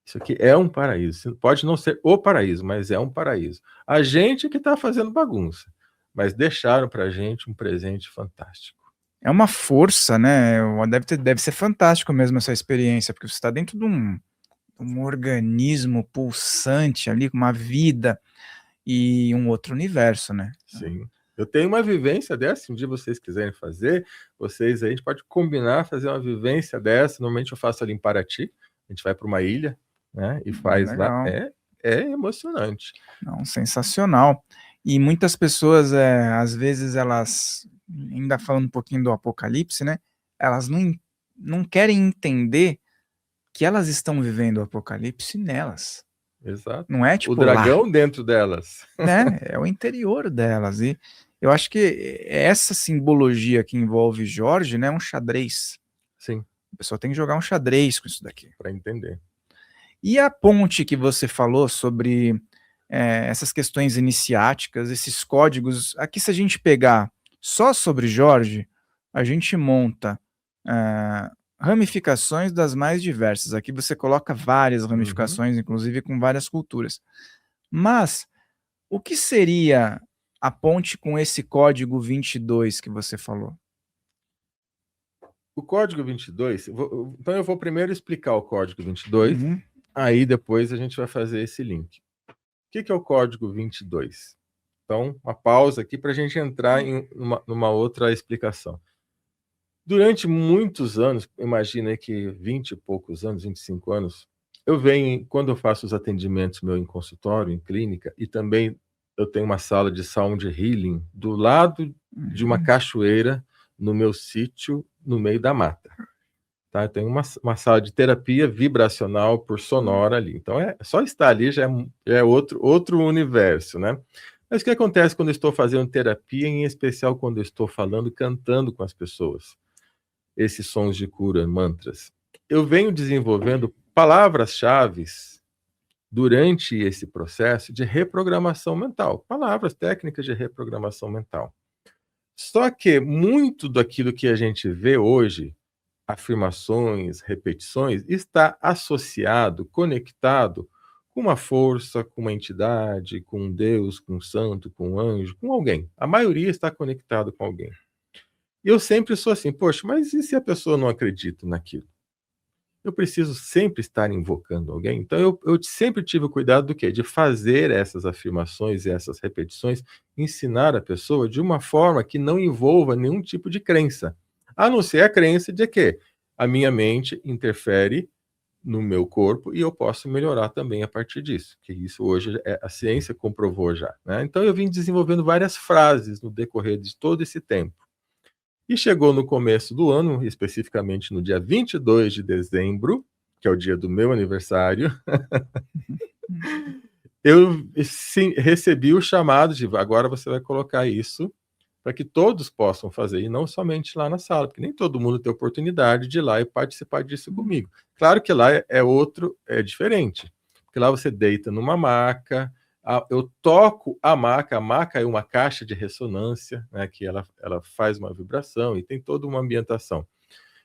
Isso aqui é um paraíso. Pode não ser o paraíso, mas é um paraíso. A gente que está fazendo bagunça, mas deixaram para a gente um presente fantástico.
É uma força, né? Deve ser fantástico mesmo essa experiência, porque você está dentro de um organismo pulsante ali, com uma vida e um outro universo, né?
Sim. Eu tenho uma vivência dessa, um dia vocês quiserem fazer, vocês aí, a gente pode combinar, fazer uma vivência dessa. Normalmente eu faço ali em Paraty, a gente vai para uma ilha, né, e faz
Legal.
lá, é emocionante.
Não, sensacional. E muitas pessoas, às vezes elas, ainda falando um pouquinho do Apocalipse, né, elas não querem entender que elas estão vivendo o apocalipse nelas.
Exato.
Não é
O
tipo lá,
dragão dentro delas.
né? É o interior delas. E eu acho que essa simbologia que envolve Jorge, né, é um xadrez.
Sim,
A pessoa tem que jogar um xadrez com isso daqui.
para entender.
E a ponte que você falou sobre essas questões iniciáticas, esses códigos, aqui se a gente pegar só sobre Jorge, a gente monta eh, ramificações das mais diversas. Aqui você coloca várias
Uhum.
ramificações, inclusive com várias culturas. Mas o que seria a ponte com esse código 22 que você falou?
O código 22, então eu vou primeiro explicar o código 22,
Uhum.
aí depois a gente vai fazer esse link. O que é o código 22? Então, uma pausa aqui para a gente entrar em numa outra explicação. Durante muitos anos, imagina que 20 e poucos anos, 25 anos, eu venho, quando eu faço os atendimentos meu em consultório, em clínica, e também eu tenho uma sala de sound healing do lado de uma
Uhum.
cachoeira no meu sítio, no meio da mata. Tá? Eu tenho uma sala de terapia vibracional por sonora ali. Então, só estar ali já é outro universo, né? Mas o que acontece quando eu estou fazendo terapia, em especial quando eu estou falando, cantando com as pessoas? Esses sons de cura, mantras. Eu venho desenvolvendo palavras-chave durante esse processo de reprogramação mental, palavras técnicas de reprogramação mental. Só que muito daquilo que a gente vê hoje, afirmações, repetições, está associado, conectado com uma força, com uma entidade, com um Deus, com um santo, com um anjo, com alguém. A maioria está conectado com alguém. E eu sempre sou assim, poxa, mas e se a pessoa não acredita naquilo? Eu preciso sempre estar invocando alguém. Então eu sempre tive o cuidado do quê? De fazer essas afirmações e essas repetições, ensinar a pessoa de uma forma que não envolva nenhum tipo de crença. A não ser a crença de que a minha mente interfere no meu corpo e eu posso melhorar também a partir disso, que isso hoje a ciência comprovou já, né? Então eu vim desenvolvendo várias frases no decorrer de todo esse tempo. E chegou no começo do ano, especificamente no dia 22 de dezembro, que é o dia do meu aniversário, eu sim, recebi o chamado de agora você vai colocar isso para que todos possam fazer, e não somente lá na sala, porque nem todo mundo tem oportunidade de ir lá e participar disso comigo. Claro que lá é diferente, porque lá você deita numa maca, eu toco a maca é uma caixa de ressonância, né, que ela faz uma vibração e tem toda uma ambientação.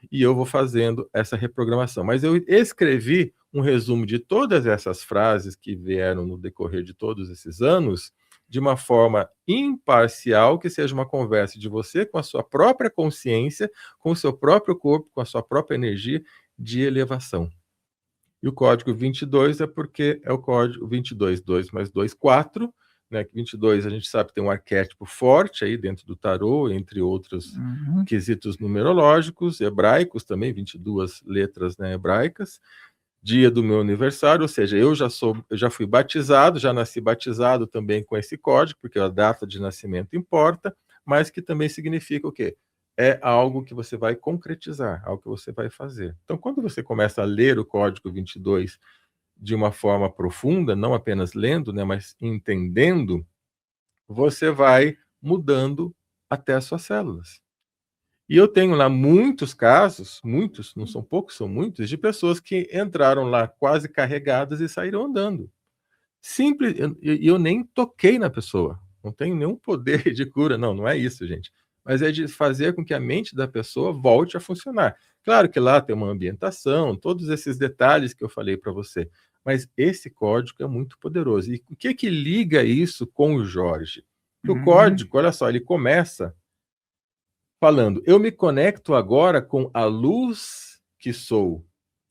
E eu vou fazendo essa reprogramação. Mas eu escrevi um resumo de todas essas frases que vieram no decorrer de todos esses anos, de uma forma imparcial, que seja uma conversa de você com a sua própria consciência, com o seu próprio corpo, com a sua própria energia de elevação. E o código 22 é porque é o código 22, 2 mais 2, 4, né? 22 a gente sabe que tem um arquétipo forte aí dentro do tarô, entre outros
Uhum.
quesitos numerológicos, hebraicos também, 22 letras, né, hebraicas. Dia do meu aniversário, ou seja, eu já fui batizado, já nasci batizado também com esse código, porque a data de nascimento importa, mas que também significa o quê? É algo que você vai concretizar, algo que você vai fazer. Então, quando você começa a ler o código 22 de uma forma profunda, não apenas lendo, né, mas entendendo, você vai mudando até as suas células. E eu tenho lá muitos casos, muitos, não são poucos, são muitos, de pessoas que entraram lá quase carregadas e saíram andando. Simples, eu nem toquei na pessoa, não tenho nenhum poder de cura, não, não é isso, gente. Mas é de fazer com que a mente da pessoa volte a funcionar. Claro que lá tem uma ambientação, todos esses detalhes que eu falei para você, mas esse código é muito poderoso. E o que que liga isso com o Jorge? Que o
Uhum.
código, olha só, ele começa falando: eu me conecto agora com a luz que sou.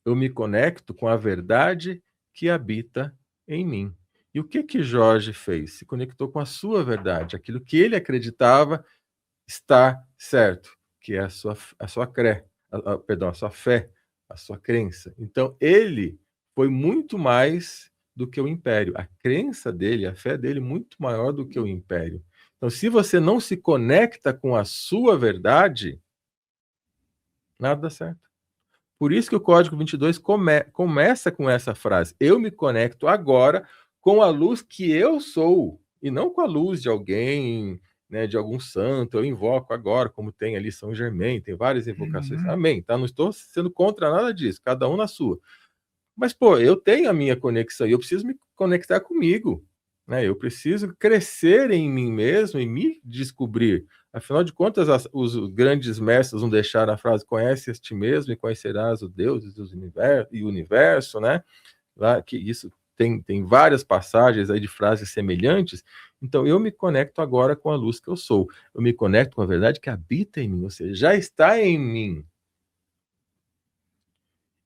Eu me conecto com a verdade que habita em mim. E o que que Jorge fez? Se conectou com a sua verdade, aquilo que ele acreditava estar certo, que é perdão, a sua fé, a sua crença. Então ele foi muito mais do que o império. A crença dele, a fé dele, muito maior do que o império. Então, se você não se conecta com a sua verdade, nada dá certo. Por isso que o Código 22 começa com essa frase: eu me conecto agora com a luz que eu sou, e não com a luz de alguém, né, de algum santo. Eu invoco agora, como tem ali São Germain, tem várias invocações. Amém, tá? Não estou sendo contra nada disso, cada um na sua. Mas, pô, eu tenho a minha conexão e eu preciso me conectar comigo, né? Eu preciso crescer em mim mesmo e me descobrir. Afinal de contas, os grandes mestres não deixaram a frase: conhece a ti mesmo e conhecerás os deuses e o universo, né? Lá, que isso tem várias passagens aí de frases semelhantes. Então, eu me conecto agora com a luz que eu sou. Eu me conecto com a verdade que habita em mim, ou seja, já está em mim.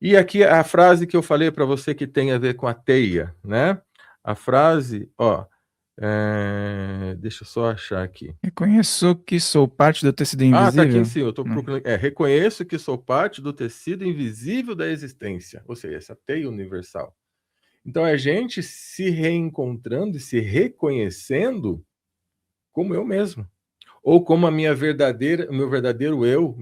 E aqui a frase que eu falei para você que tem a ver com a teia, né? A frase, ó, deixa eu só achar aqui.
Reconheço que sou parte do tecido
Ah, tá aqui em
invisível.
cima, eu estou procurando. Reconheço que sou parte do tecido invisível da existência, ou seja, essa teia universal. Então, a gente se reencontrando e se reconhecendo como eu mesmo, ou como a minha verdadeira, meu verdadeiro eu,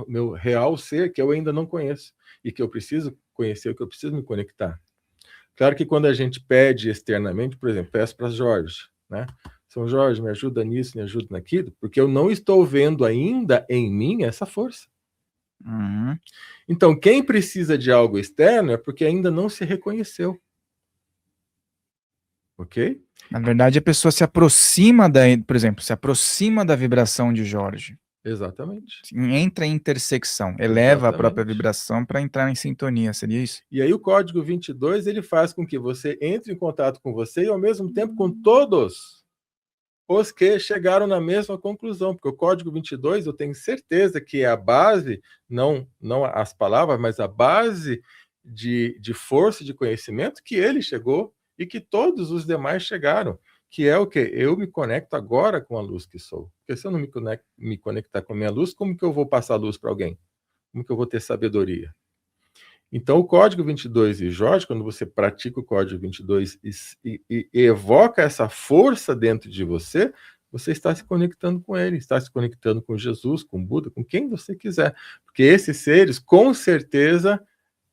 meu real ser, que eu ainda não conheço e que eu preciso conhecer, que eu preciso me conectar. Claro que quando a gente pede externamente, por exemplo, peço para Jorge, né? São Jorge, me ajuda nisso, me ajuda naquilo, porque eu não estou vendo ainda em mim essa força.
Uhum.
Então, quem precisa de algo externo é porque ainda não se reconheceu. Ok?
Na verdade, a pessoa se aproxima por exemplo, se aproxima da vibração de Jorge.
Exatamente.
Entra em intersecção, eleva a própria
Exatamente.
vibração para entrar em sintonia, seria isso?
E aí o Código 22, ele faz com que você entre em contato com você e ao mesmo tempo com todos os que chegaram na mesma conclusão, porque o Código 22, eu tenho certeza que é a base, não as palavras, mas a base de força e de conhecimento que ele chegou e que todos os demais chegaram, que é o quê? Eu me conecto agora com a luz que sou. Porque se eu não me conectar com a minha luz, como que eu vou passar luz para alguém? Como que eu vou ter sabedoria? Então, o Código 22 e Jorge, quando você pratica o Código 22 e evoca essa força dentro de você, você está se conectando com ele, está se conectando com Jesus, com Buda, com quem você quiser. Porque esses seres, com certeza,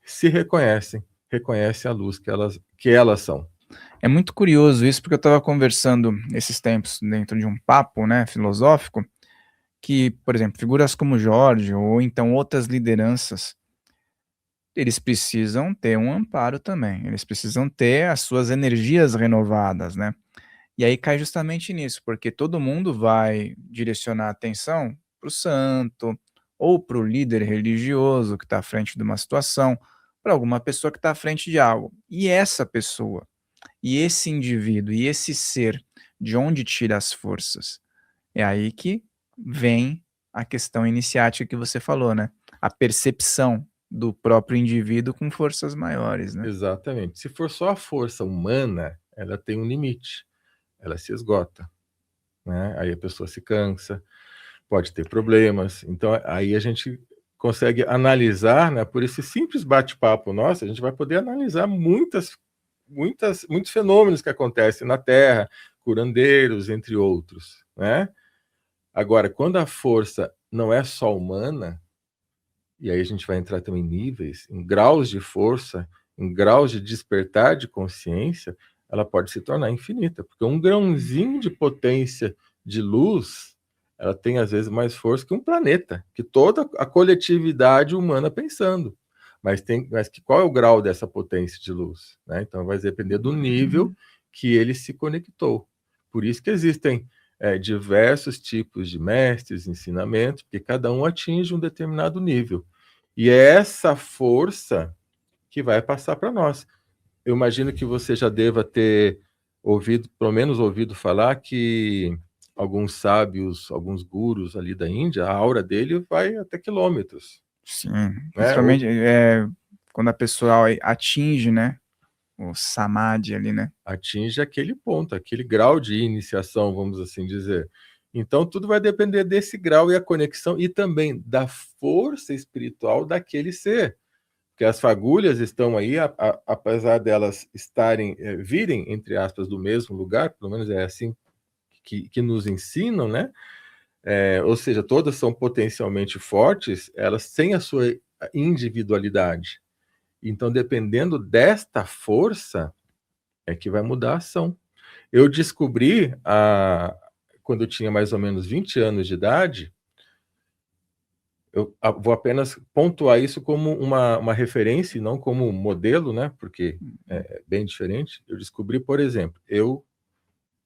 se reconhecem a luz que elas são.
É muito curioso isso, porque eu estava conversando esses tempos dentro de um papo, né, filosófico, que, por exemplo, figuras como Jorge ou então outras lideranças, eles precisam ter um amparo também, eles precisam ter as suas energias renovadas, né? E aí cai justamente nisso, porque todo mundo vai direcionar a atenção para o santo, ou para o líder religioso que está à frente de uma situação, para alguma pessoa que está à frente de algo. E essa pessoa, e esse indivíduo, e esse ser, de onde tira as forças? É aí que vem a questão iniciática que você falou, né? A percepção do próprio indivíduo com forças maiores, né?
Exatamente. Se for só a força humana, ela tem um limite, ela se esgota, né? Aí a pessoa se cansa, pode ter problemas. Então, aí a gente consegue analisar, né, por esse simples bate-papo nosso, a gente vai poder analisar muitos fenômenos que acontecem na Terra, curandeiros, entre outros, né? Agora, quando a força não é só humana, e aí a gente vai entrar também em níveis, em graus de força, em graus de despertar de consciência, ela pode se tornar infinita, porque um grãozinho de potência de luz, ela tem às vezes mais força que um planeta, que toda a coletividade humana pensando. Mas qual é o grau dessa potência de luz? Né? Então vai depender do nível que ele se conectou. Por isso que existem diversos tipos de mestres, ensinamentos, porque cada um atinge um determinado nível. E é essa força que vai passar para nós. Eu imagino que você já deva ter ouvido, pelo menos ouvido falar que alguns sábios, alguns gurus ali da Índia, a aura dele vai até quilômetros.
Sim,
Né?
principalmente quando a pessoa atinge, né, o samadhi ali, né?
Atinge aquele ponto, aquele grau de iniciação, vamos assim dizer. Então, tudo vai depender desse grau e a conexão e também da força espiritual daquele ser. Porque as fagulhas estão aí, apesar delas virem, entre aspas, do mesmo lugar, pelo menos é assim que nos ensinam, né? Ou seja, todas são potencialmente fortes, elas têm a sua individualidade. Então, dependendo desta força, é que vai mudar a ação. Eu descobri, quando eu tinha mais ou menos 20 anos de idade, eu vou apenas pontuar isso como uma referência e não como modelo, né? Porque é bem diferente. Eu descobri, por exemplo, eu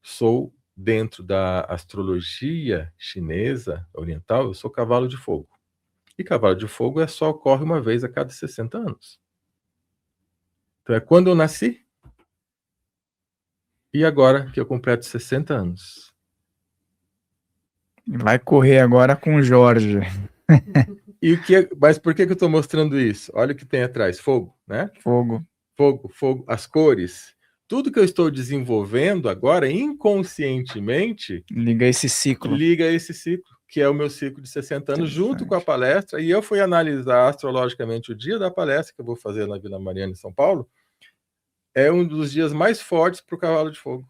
sou, dentro da astrologia chinesa oriental, eu sou cavalo de fogo. E cavalo de fogo só ocorre uma vez a cada 60 anos. Então é quando eu nasci e agora que eu completo 60 anos.
Vai correr agora com o Jorge.
Mas por que eu estou mostrando isso? Olha o que tem atrás, fogo, né?
Fogo.
Fogo, fogo, as cores. Tudo que eu estou desenvolvendo agora, inconscientemente,
Liga esse ciclo.
liga esse ciclo, que é o meu ciclo de 60 anos, junto com a palestra. E eu fui analisar astrologicamente o dia da palestra, que eu vou fazer na Vila Mariana, em São Paulo. É um dos dias mais fortes para o cavalo de fogo.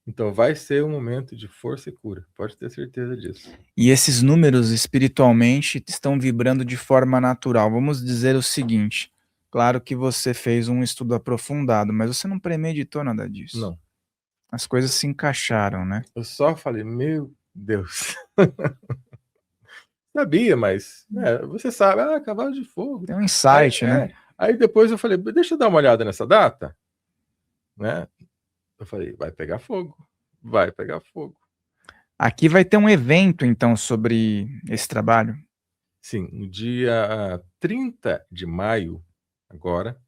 Então vai ser um momento de força e cura, pode ter certeza disso.
E esses números espiritualmente estão vibrando de forma natural. Vamos dizer o seguinte: claro que você fez um estudo aprofundado, mas você não premeditou nada disso.
Não.
As coisas se encaixaram, né?
Eu só falei, meu Deus. Sabia, mas você sabe, cavalo de fogo.
Tem um insight, né?
Aí depois eu falei, deixa eu dar uma olhada nessa data, né? Eu falei, vai pegar fogo, vai pegar fogo.
Aqui vai ter um evento, então, sobre esse trabalho?
Sim, no dia 30 de maio, agora,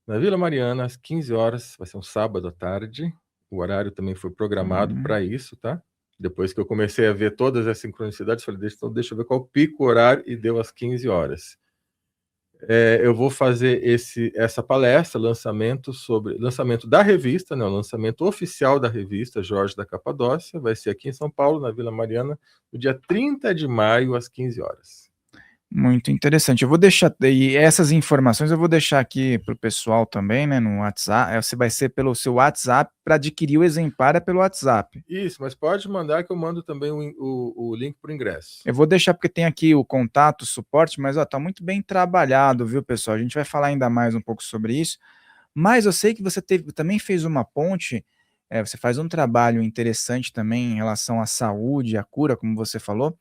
na Vila Mariana, às 15 horas, vai ser um sábado à tarde. O horário também foi programado para isso, tá? Depois que eu comecei a ver todas as sincronicidades, falei, deixa eu ver qual o pico horário, e deu às 15 horas. Eu vou fazer essa palestra, lançamento da revista, né, o lançamento oficial da revista Jorge da Capadócia, vai ser aqui em São Paulo, na Vila Mariana, no dia 30 de maio, às 15 horas.
Muito interessante. Eu vou deixar, e essas informações eu vou deixar aqui para o pessoal também, né, no WhatsApp. Você vai ser pelo seu WhatsApp, para adquirir o exemplar é pelo WhatsApp.
Isso, mas pode mandar que eu mando também o link para o ingresso.
Eu vou deixar porque tem aqui o contato, o suporte, mas tá muito bem trabalhado, viu, pessoal? A gente vai falar ainda mais um pouco sobre isso. Mas eu sei que você também fez uma ponte, você faz um trabalho interessante também em relação à saúde, à cura, como você falou,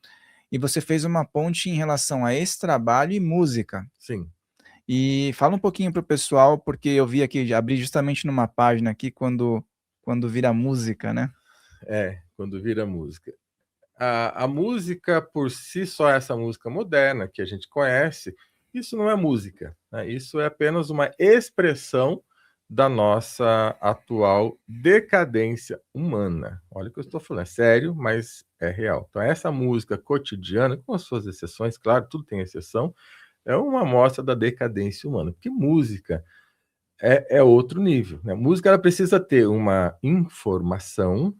e você fez uma ponte em relação a esse trabalho e música.
Sim.
E fala um pouquinho para o pessoal, porque eu vi aqui, abri justamente numa página aqui, quando vira música, né?
Quando vira música. A música por si só, essa música moderna que a gente conhece, isso não é música, né? Isso é apenas uma expressão da nossa atual decadência humana. Olha o que eu estou falando, é sério, mas é real. Então, essa música cotidiana, com as suas exceções, claro, tudo tem exceção, é uma amostra da decadência humana, porque música é outro nível, né? Música, ela precisa ter uma informação,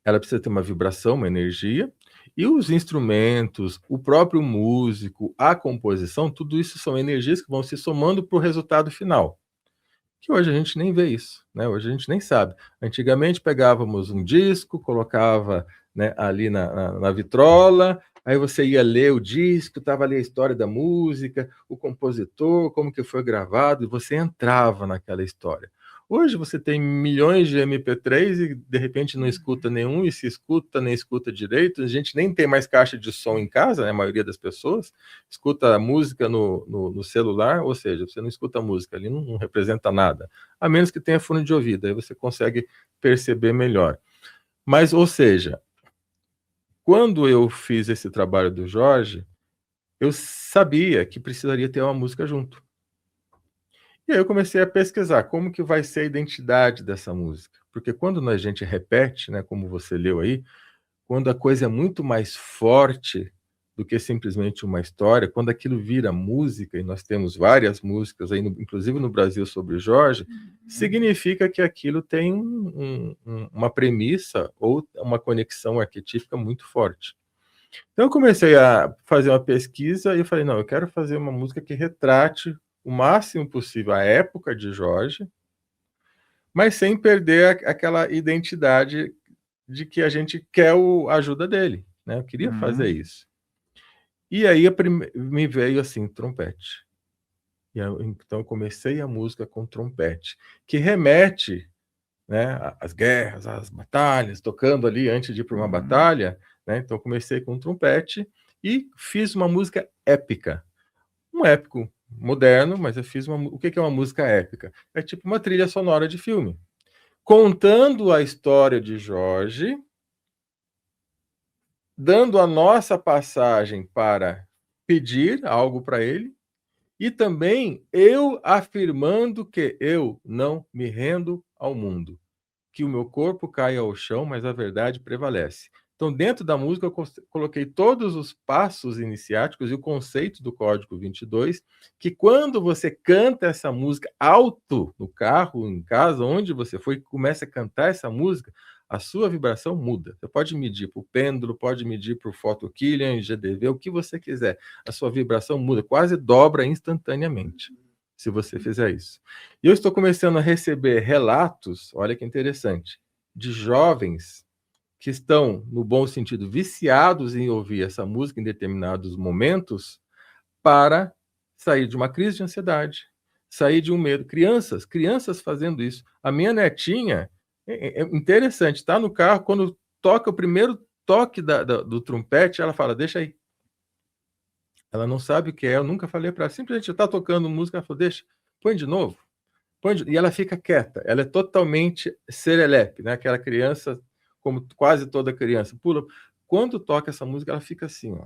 ela precisa ter uma vibração, uma energia, e os instrumentos, o próprio músico, a composição, tudo isso são energias que vão se somando para o resultado final. Que hoje a gente nem vê isso, né? Hoje a gente nem sabe. Antigamente pegávamos um disco, colocava, né, ali na vitrola, aí você ia ler o disco, estava ali a história da música, o compositor, como que foi gravado, e você entrava naquela história. Hoje você tem milhões de MP3 e de repente não escuta nenhum, e se escuta, nem escuta direito. A gente nem tem mais caixa de som em casa, né? A maioria das pessoas escuta a música no celular, ou seja, você não escuta a música, ali não representa nada, a menos que tenha fone de ouvido, aí você consegue perceber melhor. Mas, ou seja, quando eu fiz esse trabalho do Jorge, eu sabia que precisaria ter uma música junto. E aí eu comecei a pesquisar como que vai ser a identidade dessa música. Porque quando a gente repete, né, como você leu aí, quando a coisa é muito mais forte do que simplesmente uma história, quando aquilo vira música, e nós temos várias músicas, aí inclusive no Brasil sobre o Jorge, significa que aquilo tem uma premissa ou uma conexão arquetípica muito forte. Então eu comecei a fazer uma pesquisa e eu falei, não, eu quero fazer uma música que retrate o máximo possível a época de Jorge, mas sem perder aquela identidade de que a gente quer a ajuda dele, né? Eu queria fazer isso. E aí me veio assim, trompete. Então eu comecei a música com trompete, que remete, né, às guerras, às batalhas, tocando ali antes de ir para uma batalha, né? Então eu comecei com trompete e fiz uma música épica. Um épico moderno, mas eu fiz o que é uma música épica? É tipo uma trilha sonora de filme, contando a história de Jorge, dando a nossa passagem para pedir algo para ele, e também eu afirmando que eu não me rendo ao mundo, que o meu corpo cai ao chão, mas a verdade prevalece. Então, dentro da música, eu coloquei todos os passos iniciáticos e o conceito do Código 22, que quando você canta essa música alto, no carro, em casa, onde você for, e começa a cantar essa música, a sua vibração muda. Você pode medir por pêndulo, pode medir por Foto-Killian, GDV, o que você quiser. A sua vibração muda, quase dobra instantaneamente, se você fizer isso. E eu estou começando a receber relatos, olha que interessante, de jovens que estão, no bom sentido, viciados em ouvir essa música em determinados momentos para sair de uma crise de ansiedade, sair de um medo. Crianças fazendo isso. A minha netinha, é interessante, está no carro, quando toca o primeiro toque do trompete, ela fala, deixa aí. Ela não sabe o que é, eu nunca falei para ela, simplesmente está tocando música, ela falou, deixa, põe de novo. E ela fica quieta, ela é totalmente serelepe, né? Aquela criança, como quase toda criança, pula. Quando toca essa música, ela fica assim, ó.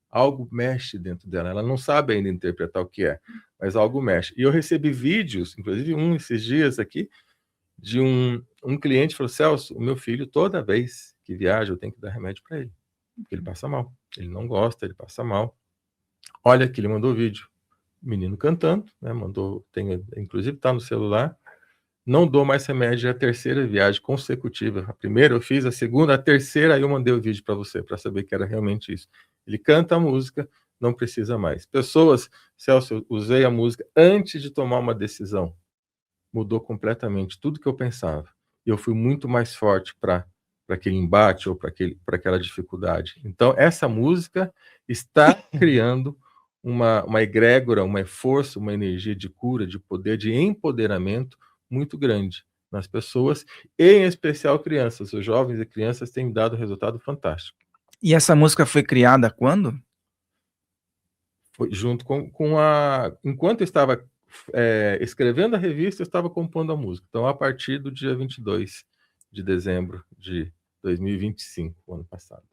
Algo mexe dentro dela, ela não sabe ainda interpretar o que é, mas algo mexe. E eu recebi vídeos, inclusive esses dias aqui, de um cliente que falou, Celso, o meu filho, toda vez que viaja, eu tenho que dar remédio para ele, porque ele passa mal. Ele não gosta, ele passa mal. Olha que ele mandou vídeo. Menino cantando, né? Inclusive está no celular. Não dou mais remédio, é a terceira viagem consecutiva. A primeira eu fiz, a segunda, a terceira, aí eu mandei o vídeo para você, para saber que era realmente isso. Ele canta a música, não precisa mais. Pessoas, Celso, eu usei a música antes de tomar uma decisão. Mudou completamente tudo que eu pensava. E eu fui muito mais forte para aquele embate ou para aquela dificuldade. Então, essa música está criando uma egrégora, uma força, uma energia de cura, de poder, de empoderamento muito grande nas pessoas, e em especial crianças. Os jovens e crianças têm dado resultado fantástico.
E essa música foi criada quando?
Foi junto com a... Enquanto eu estava escrevendo a revista, eu estava compondo a música. Então, a partir do dia 22 de dezembro de 2025, ano passado.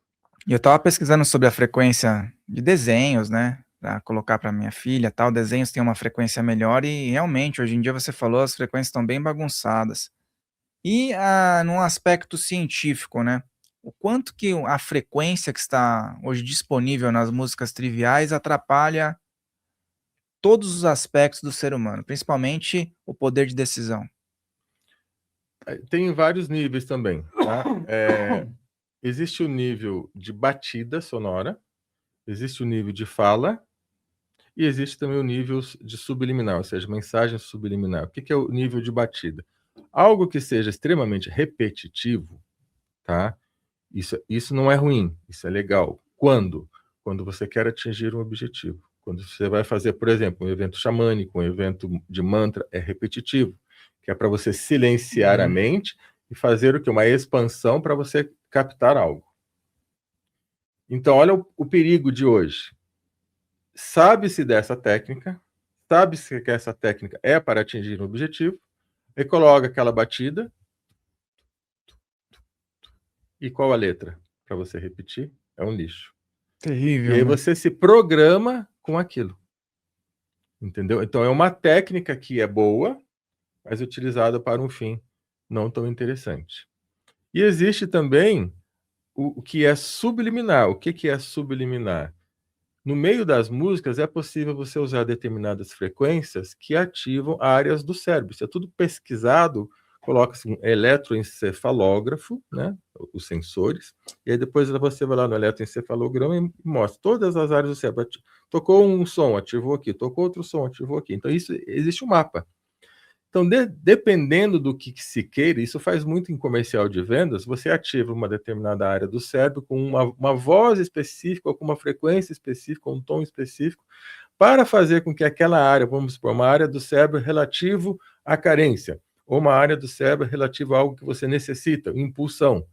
E eu estava pesquisando sobre a frequência de desenhos, né? Para colocar para minha filha, tal. Desenhos têm uma frequência melhor e realmente hoje em dia você falou as frequências estão bem bagunçadas. E num aspecto científico, né? O quanto que a frequência que está hoje disponível nas músicas triviais atrapalha todos os aspectos do ser humano, principalmente o poder de decisão.
Tem vários níveis também, tá? Existe o nível de batida sonora, existe o nível de fala, e existe também o nível de subliminar, ou seja, mensagem subliminar. O que é o nível de batida? Algo que seja extremamente repetitivo, tá? Isso não é ruim, isso é legal. Quando? Quando você quer atingir um objetivo. Quando você vai fazer, por exemplo, um evento xamânico, um evento de mantra, é repetitivo, que é para você silenciar a mente e fazer o que? Uma expansão para você captar algo. Então, olha o perigo de hoje. Sabe-se dessa técnica, sabe-se que essa técnica é para atingir um objetivo, e coloca aquela batida. E qual a letra? Para você repetir, é um lixo.
Terrível,
E aí
né?
você se programa com aquilo. Entendeu? Então é uma técnica que é boa, mas utilizada para um fim não tão interessante. E existe também o que é subliminar. O que é subliminar? No meio das músicas é possível você usar determinadas frequências que ativam áreas do cérebro. Isso é tudo pesquisado, coloca-se um eletroencefalógrafo, né, os sensores, e aí depois você vai lá no eletroencefalograma e mostra todas as áreas do cérebro. Tocou um som, ativou aqui, tocou outro som, ativou aqui. Então isso existe um mapa. Então, dependendo do que se queira, isso faz muito em comercial de vendas, você ativa uma determinada área do cérebro com uma voz específica, ou com uma frequência específica, um tom específico, para fazer com que aquela área, vamos supor, uma área do cérebro relativo à carência, ou uma área do cérebro relativo a algo que você necessita, impulsão.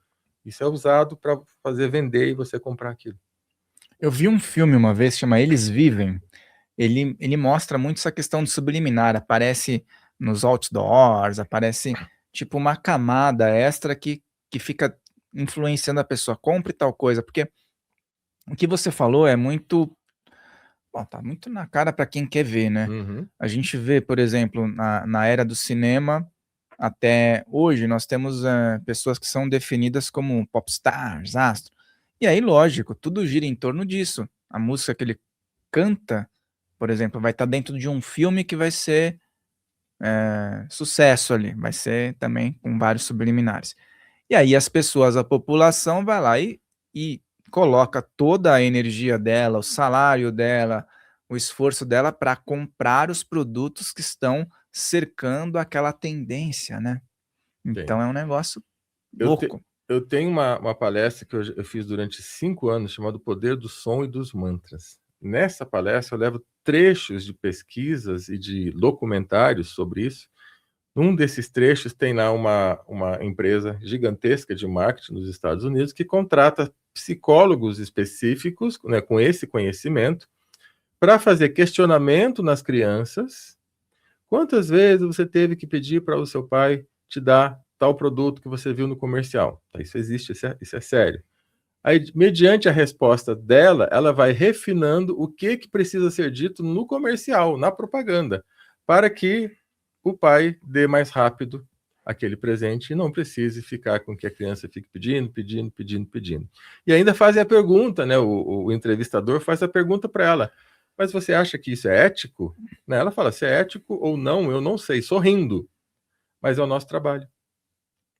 Isso é usado para fazer vender e você comprar aquilo.
Eu vi um filme uma vez, chama Eles Vivem. Ele mostra muito essa questão do subliminar. Aparece nos outdoors, aparece tipo uma camada extra que fica influenciando a pessoa. Compre tal coisa, porque o que você falou é muito. Bom, tá muito na cara para quem quer ver, né?
Uhum.
A gente vê, por exemplo, na era do cinema, até hoje, nós temos pessoas que são definidas como popstars, astro. E aí, lógico, tudo gira em torno disso. A música que ele canta, por exemplo, vai estar dentro de um filme que vai ser sucesso ali, vai ser também com vários subliminares. E aí as pessoas, a população vai lá e coloca toda a energia dela, o salário dela, o esforço dela para comprar os produtos que estão cercando aquela tendência, né.
Tem.
Então é um negócio
Eu, te,
louco.
eu tenho uma palestra que eu fiz durante 5 anos, chamada O Poder do Som e dos Mantras. Nessa palestra, eu levo trechos de pesquisas e de documentários sobre isso. Um desses trechos tem lá uma empresa gigantesca de marketing nos Estados Unidos que contrata psicólogos específicos, né, com esse conhecimento, para fazer questionamento nas crianças. Quantas vezes você teve que pedir para o seu pai te dar tal produto que você viu no comercial? Isso existe, isso é sério. Aí, mediante a resposta dela, ela vai refinando o que precisa ser dito no comercial, na propaganda, para que o pai dê mais rápido aquele presente e não precise ficar com que a criança fique pedindo, pedindo, pedindo, pedindo. E ainda fazem a pergunta, né? O entrevistador faz a pergunta para ela: mas você acha que isso é ético? Né? Ela fala: se é ético ou não, eu não sei, sorrindo, mas é o nosso trabalho.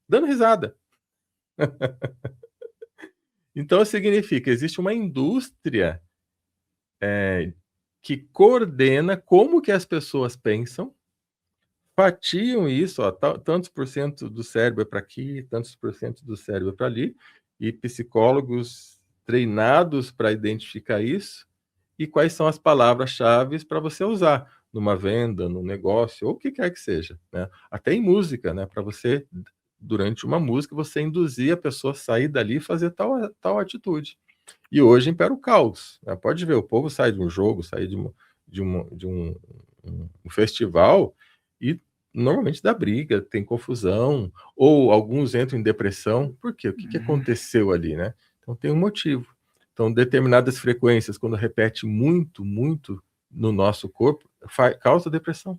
Dando risada. Então significa, existe uma indústria que coordena como que as pessoas pensam, fatiam isso, ó, tantos por cento do cérebro é para aqui, tantos por cento do cérebro é para ali, e psicólogos treinados para identificar isso, e quais são as palavras-chave para você usar numa venda, num negócio, ou o que quer que seja, né? Até em música, né? Para você, durante uma música, você induzir a pessoa a sair dali e fazer tal atitude. E hoje impera o caos, né? Pode ver, o povo sai de um jogo, sai de um festival e normalmente dá briga, tem confusão, ou alguns entram em depressão. Por quê? O que aconteceu ali, né? Então tem um motivo. Então, determinadas frequências, quando repete muito, muito no nosso corpo, causa depressão.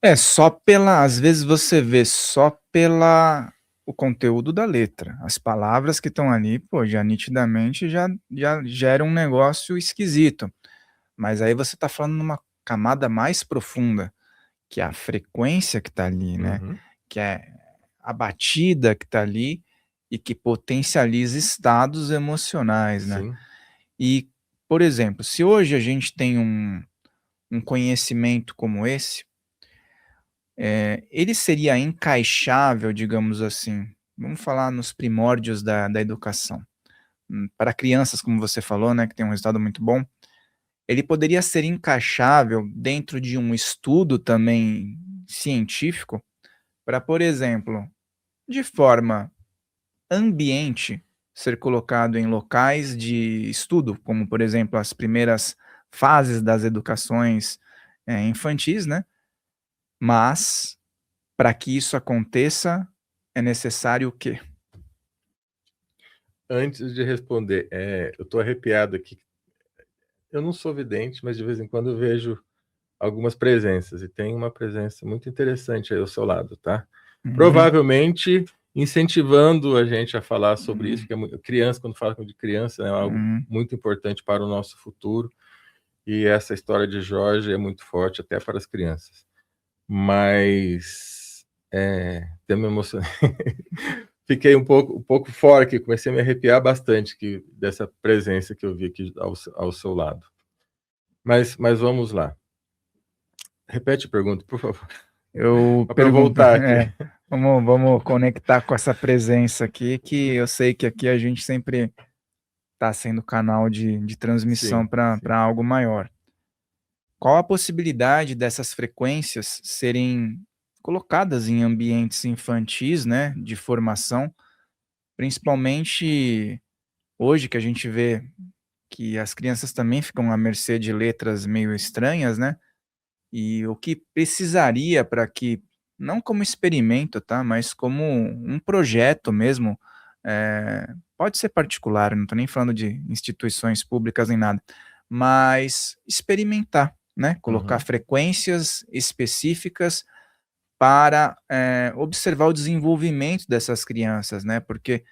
Às vezes você vê só pela o conteúdo da letra, as palavras que estão ali, pô, já nitidamente já gera um negócio esquisito. Mas aí você está falando numa camada mais profunda, que é a frequência que está ali, né,
Uhum,
que é a batida que está ali e que potencializa estados emocionais, né.
sim.
E, por exemplo, se hoje a gente tem um conhecimento como esse, ele seria encaixável, digamos assim, vamos falar nos primórdios da educação, para crianças, como você falou, né, que tem um resultado muito bom, ele poderia ser encaixável dentro de um estudo também científico para, por exemplo, de forma ambiente, ser colocado em locais de estudo, como, por exemplo, as primeiras fases das educações, infantis, né, mas para que isso aconteça, é necessário o quê?
Antes de responder, eu estou arrepiado aqui. Eu não sou vidente, mas de vez em quando eu vejo algumas presenças, e tem uma presença muito interessante aí ao seu lado, tá?
Uhum,
Provavelmente incentivando a gente a falar sobre isso,
uhum,
que criança, quando fala de criança, é algo
uhum.
muito importante para o nosso futuro, e essa história de Jorge é muito forte até para as crianças. Mas, até me emocionei. Fiquei um pouco fora aqui, comecei a me arrepiar bastante dessa presença que eu vi aqui ao seu lado. Mas vamos lá. Repete a pergunta, por favor.
Eu
Para
pergunto,
voltar aqui.
vamos conectar com essa presença aqui, que eu sei que aqui a gente sempre está sendo canal de transmissão
Sim,
para
sim.
algo maior. Qual a possibilidade dessas frequências serem colocadas em ambientes infantis, né, de formação, principalmente hoje que a gente vê que as crianças também ficam à mercê de letras meio estranhas, né? E o que precisaria para que, não como experimento, tá, mas como um projeto mesmo, pode ser particular, eu não estou nem falando de instituições públicas nem nada, mas experimentar, né, colocar
Uhum.
frequências específicas para, observar o desenvolvimento dessas crianças, né, porque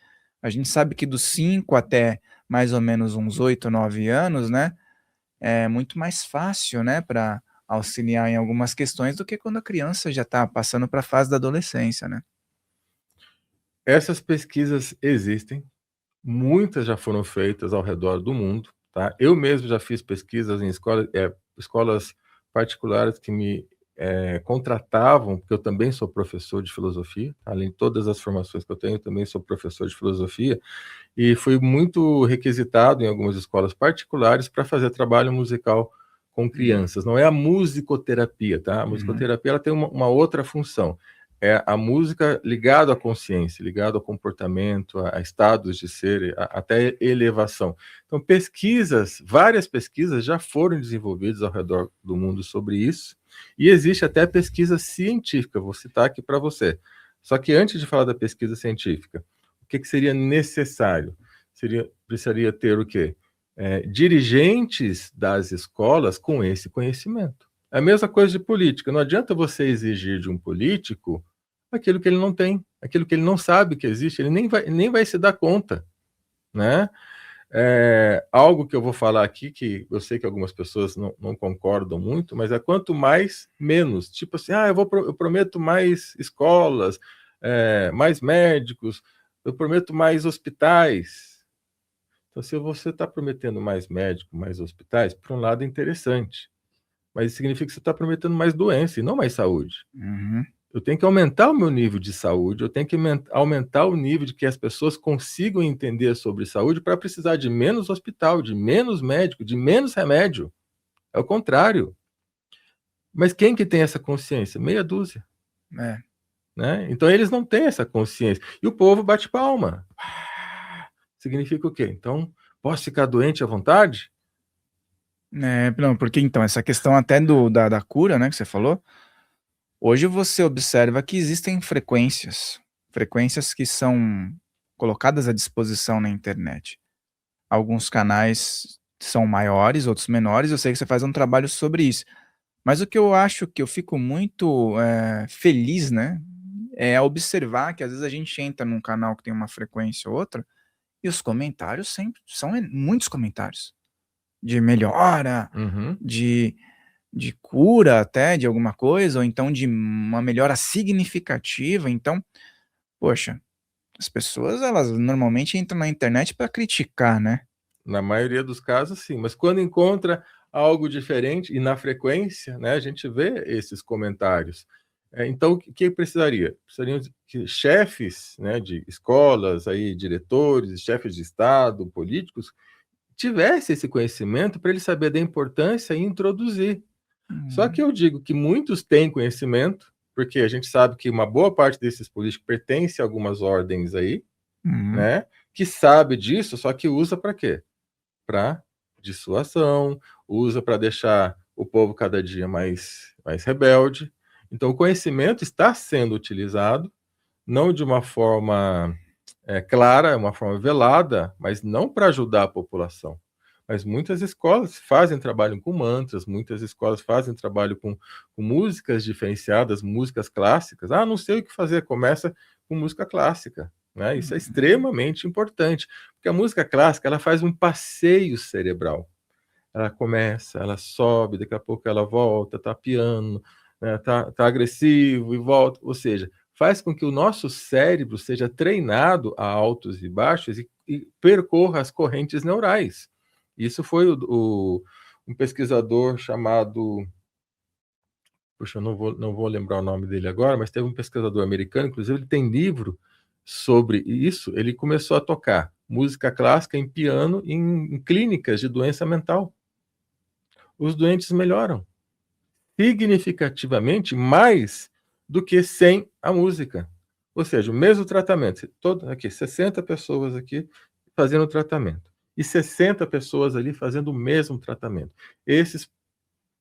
a gente sabe que dos 5 até mais ou menos uns 8, 9 anos, né, é muito mais fácil, né, para auxiliar em algumas questões do que quando a criança já está passando para a fase da adolescência, né.
Essas pesquisas existem, muitas já foram feitas ao redor do mundo, tá? Eu mesmo já fiz pesquisas em escolas particulares que me contratavam, porque eu também sou professor de filosofia, além de todas as formações que eu tenho, eu também sou professor de filosofia, e fui muito requisitado em algumas escolas particulares para fazer trabalho musical com
Uhum,
crianças. Não é a musicoterapia, tá? A
uhum,
musicoterapia ela tem uma outra função. É a música ligada à consciência, ligada ao comportamento, a estados de ser, até elevação. Então, pesquisas, várias pesquisas já foram desenvolvidas ao redor do mundo sobre isso, e existe até pesquisa científica, vou citar aqui para você. Só que antes de falar da pesquisa científica, o que seria necessário? Precisaria ter o quê? Dirigentes das escolas com esse conhecimento. É a mesma coisa de política. Não adianta você exigir de um político aquilo que ele não tem, aquilo que ele não sabe que existe, ele nem vai se dar conta, né? Algo que eu vou falar aqui, que eu sei que algumas pessoas não concordam muito, mas é quanto mais, menos. Tipo assim, eu prometo mais escolas, mais médicos, eu prometo mais hospitais. Então, se você está prometendo mais médicos, mais hospitais, por um lado é interessante, mas isso significa que você está prometendo mais doença e não mais saúde.
uhum,
Eu tenho que aumentar o meu nível de saúde, eu tenho que aumentar o nível de que as pessoas consigam entender sobre saúde para precisar de menos hospital, de menos médico, de menos remédio. É o contrário. Mas quem que tem essa consciência? Meia dúzia,
é.
né? Então eles não têm essa consciência. E o povo bate palma. Significa o quê? Então, posso ficar doente à vontade?
Não, porque então, essa questão até da cura, né, que você falou, hoje você observa que existem frequências que são colocadas à disposição na internet. Alguns canais são maiores, outros menores, eu sei que você faz um trabalho sobre isso. Mas o que eu acho que eu fico muito, feliz, né, é observar que às vezes a gente entra num canal que tem uma frequência ou outra, e os comentários sempre são muitos comentários, de melhora,
Uhum.
de cura até de alguma coisa, ou então de uma melhora significativa, então, poxa, as pessoas elas normalmente entram na internet para criticar, né.
Na maioria dos casos, sim, mas quando encontra algo diferente e na frequência, né, a gente vê esses comentários. Então o que precisaria? Precisariam que chefes, né, de escolas, aí diretores, chefes de estado, políticos, tivessem esse conhecimento para ele saber da importância e introduzir. Só que
Uhum,
eu digo que muitos têm conhecimento, porque a gente sabe que uma boa parte desses políticos pertence a algumas ordens aí,
uhum,
né, que sabe disso, só que usa para quê? Para dissuasão, usa para deixar o povo cada dia mais rebelde. Então, o conhecimento está sendo utilizado, não de uma forma clara, uma forma velada, mas não para ajudar a população. Mas muitas escolas fazem trabalho com mantras, muitas escolas fazem trabalho com músicas diferenciadas, músicas clássicas. Ah, não sei o que fazer, começa com música clássica. Né? Isso é
uhum,
extremamente importante, porque a música clássica ela faz um passeio cerebral. Ela começa, ela sobe, daqui a pouco ela volta, tá piano, né, tá agressivo e volta. Ou seja, faz com que o nosso cérebro seja treinado a altos e baixos e percorra as correntes neurais. Isso foi um pesquisador chamado puxa, eu não vou lembrar o nome dele agora, mas teve um pesquisador americano, inclusive ele tem livro sobre isso. Ele começou a tocar música clássica em piano em clínicas de doença mental. Os doentes melhoram significativamente mais do que sem a música. Ou seja, o mesmo tratamento, aqui 60 pessoas aqui fazendo o tratamento e 60 pessoas ali fazendo o mesmo tratamento. Esses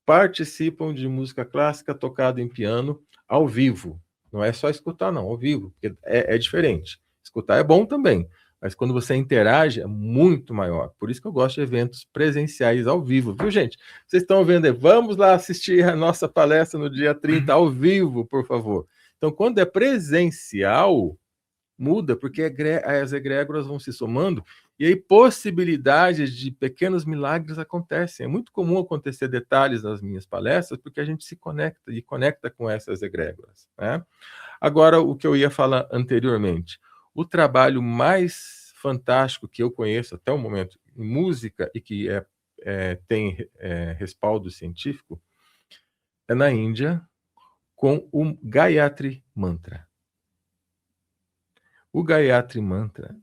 participam de música clássica tocada em piano ao vivo. Não é só escutar, não, ao vivo, porque é diferente. Escutar é bom também, mas quando você interage é muito maior. Por isso que eu gosto de eventos presenciais ao vivo, viu, gente? Vocês estão vendo aí? Vamos lá assistir a nossa palestra no dia 30 ao vivo, por favor. Então, quando é presencial, muda, porque as egrégoras vão se somando e aí possibilidades de pequenos milagres acontecem. É muito comum acontecer detalhes nas minhas palestras, porque a gente se conecta com essas egrégoras, né? Agora, o que eu ia falar anteriormente, o trabalho mais fantástico que eu conheço até o momento em música e que tem respaldo científico é na Índia, com o Gayatri Mantra. O Gayatri Mantra,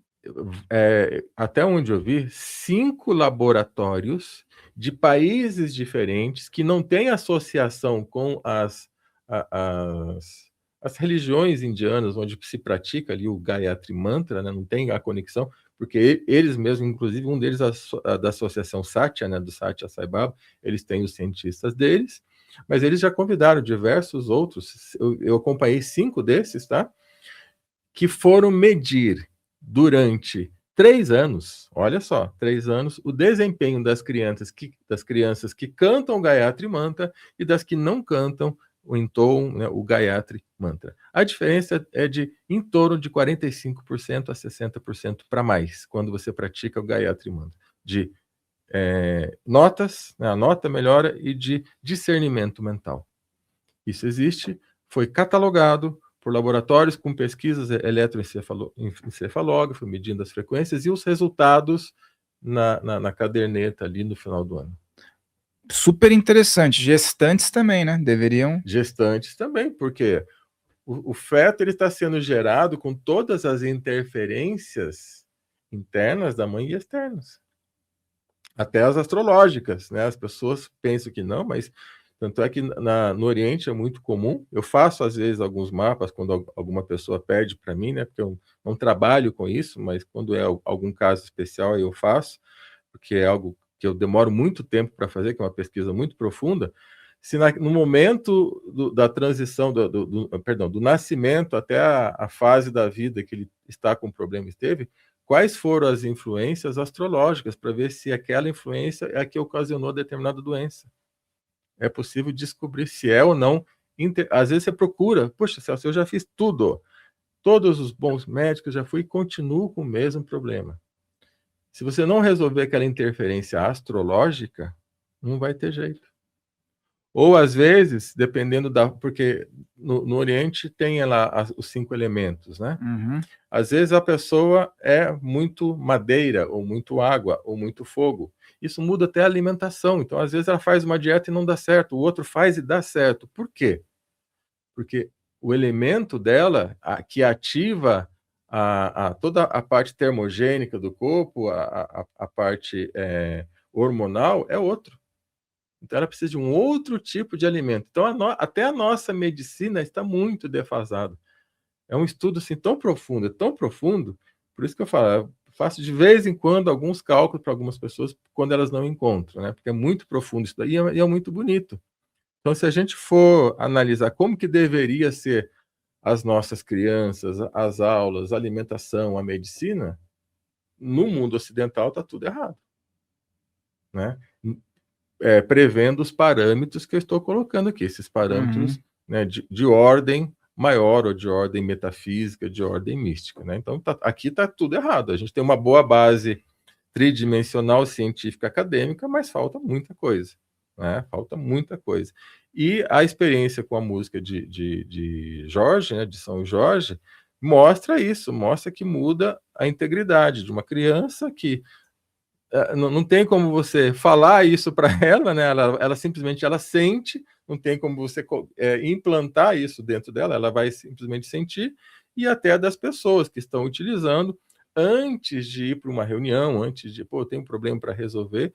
até onde eu vi, 5 laboratórios de países diferentes que não têm associação com as religiões indianas, onde se pratica ali o Gayatri Mantra, né? Não tem a conexão, porque eles mesmos, inclusive um deles da associação Satya, né? Do Satya Sai Baba, eles têm os cientistas deles, mas eles já convidaram diversos outros, eu acompanhei 5 desses, tá? Que foram medir durante 3 anos, olha só, 3 anos, o desempenho das crianças que cantam o Gayatri Mantra e das que não cantam o entoam, né, o Gayatri Mantra. A diferença é de em torno de 45% a 60% para mais, quando você pratica o Gayatri Mantra. De notas, né, a nota melhora, e de discernimento mental. Isso existe, foi catalogado por laboratórios com pesquisas eletroencefalógrafo, medindo as frequências e os resultados na caderneta ali no final do ano.
Super interessante. Gestantes também, né? Deveriam.
Gestantes também, porque o feto está sendo gerado com todas as interferências internas da mãe e externas. Até as astrológicas, né? As pessoas pensam que não, mas tanto é que no Oriente é muito comum. Eu faço, às vezes, alguns mapas quando alguma pessoa pede para mim, né? Porque eu não trabalho com isso, mas quando é algum caso especial, eu faço, porque é algo que eu demoro muito tempo para fazer, que é uma pesquisa muito profunda. Se no momento da transição, do nascimento até a fase da vida que ele está com problema esteve, quais foram as influências astrológicas, para ver se aquela influência é a que ocasionou determinada doença. É possível descobrir se é ou não. Às vezes você procura, poxa, Celso, eu já fiz tudo, todos os bons médicos já fui e continuo com o mesmo problema. Se você não resolver aquela interferência astrológica, não vai ter jeito. Ou às vezes, dependendo porque no Oriente tem lá os 5 elementos, né?
Uhum.
Às vezes a pessoa é muito madeira, ou muito água, ou muito fogo. Isso muda até a alimentação. Então, às vezes, ela faz uma dieta e não dá certo, o outro faz e dá certo. Por quê? Porque o elemento dela, que ativa toda a parte termogênica do corpo, a parte hormonal, é outro. Então, ela precisa de um outro tipo de alimento. Então, até a nossa medicina está muito defasada. É um estudo assim tão profundo, por isso que eu falo, eu faço de vez em quando alguns cálculos para algumas pessoas quando elas não encontram, né? Porque é muito profundo isso daí e é muito bonito. Então, se a gente for analisar como que deveria ser as nossas crianças, as aulas, a alimentação, a medicina, no mundo ocidental está tudo errado, né? Prevendo os parâmetros que eu estou colocando aqui, esses parâmetros, né, de ordem maior, ou de ordem metafísica, de ordem mística, né? Então, aqui está tudo errado. A gente tem uma boa base tridimensional, científica, acadêmica, mas falta muita coisa, né? Falta muita coisa. E a experiência com a música de Jorge, né, de São Jorge, mostra isso, mostra que muda a integridade de uma criança que não tem como você falar isso para ela, né? Ela simplesmente sente, não tem como você implantar isso dentro dela, ela vai simplesmente sentir, e até das pessoas que estão utilizando, antes de ir para uma reunião, antes de, pô, tem um problema para resolver,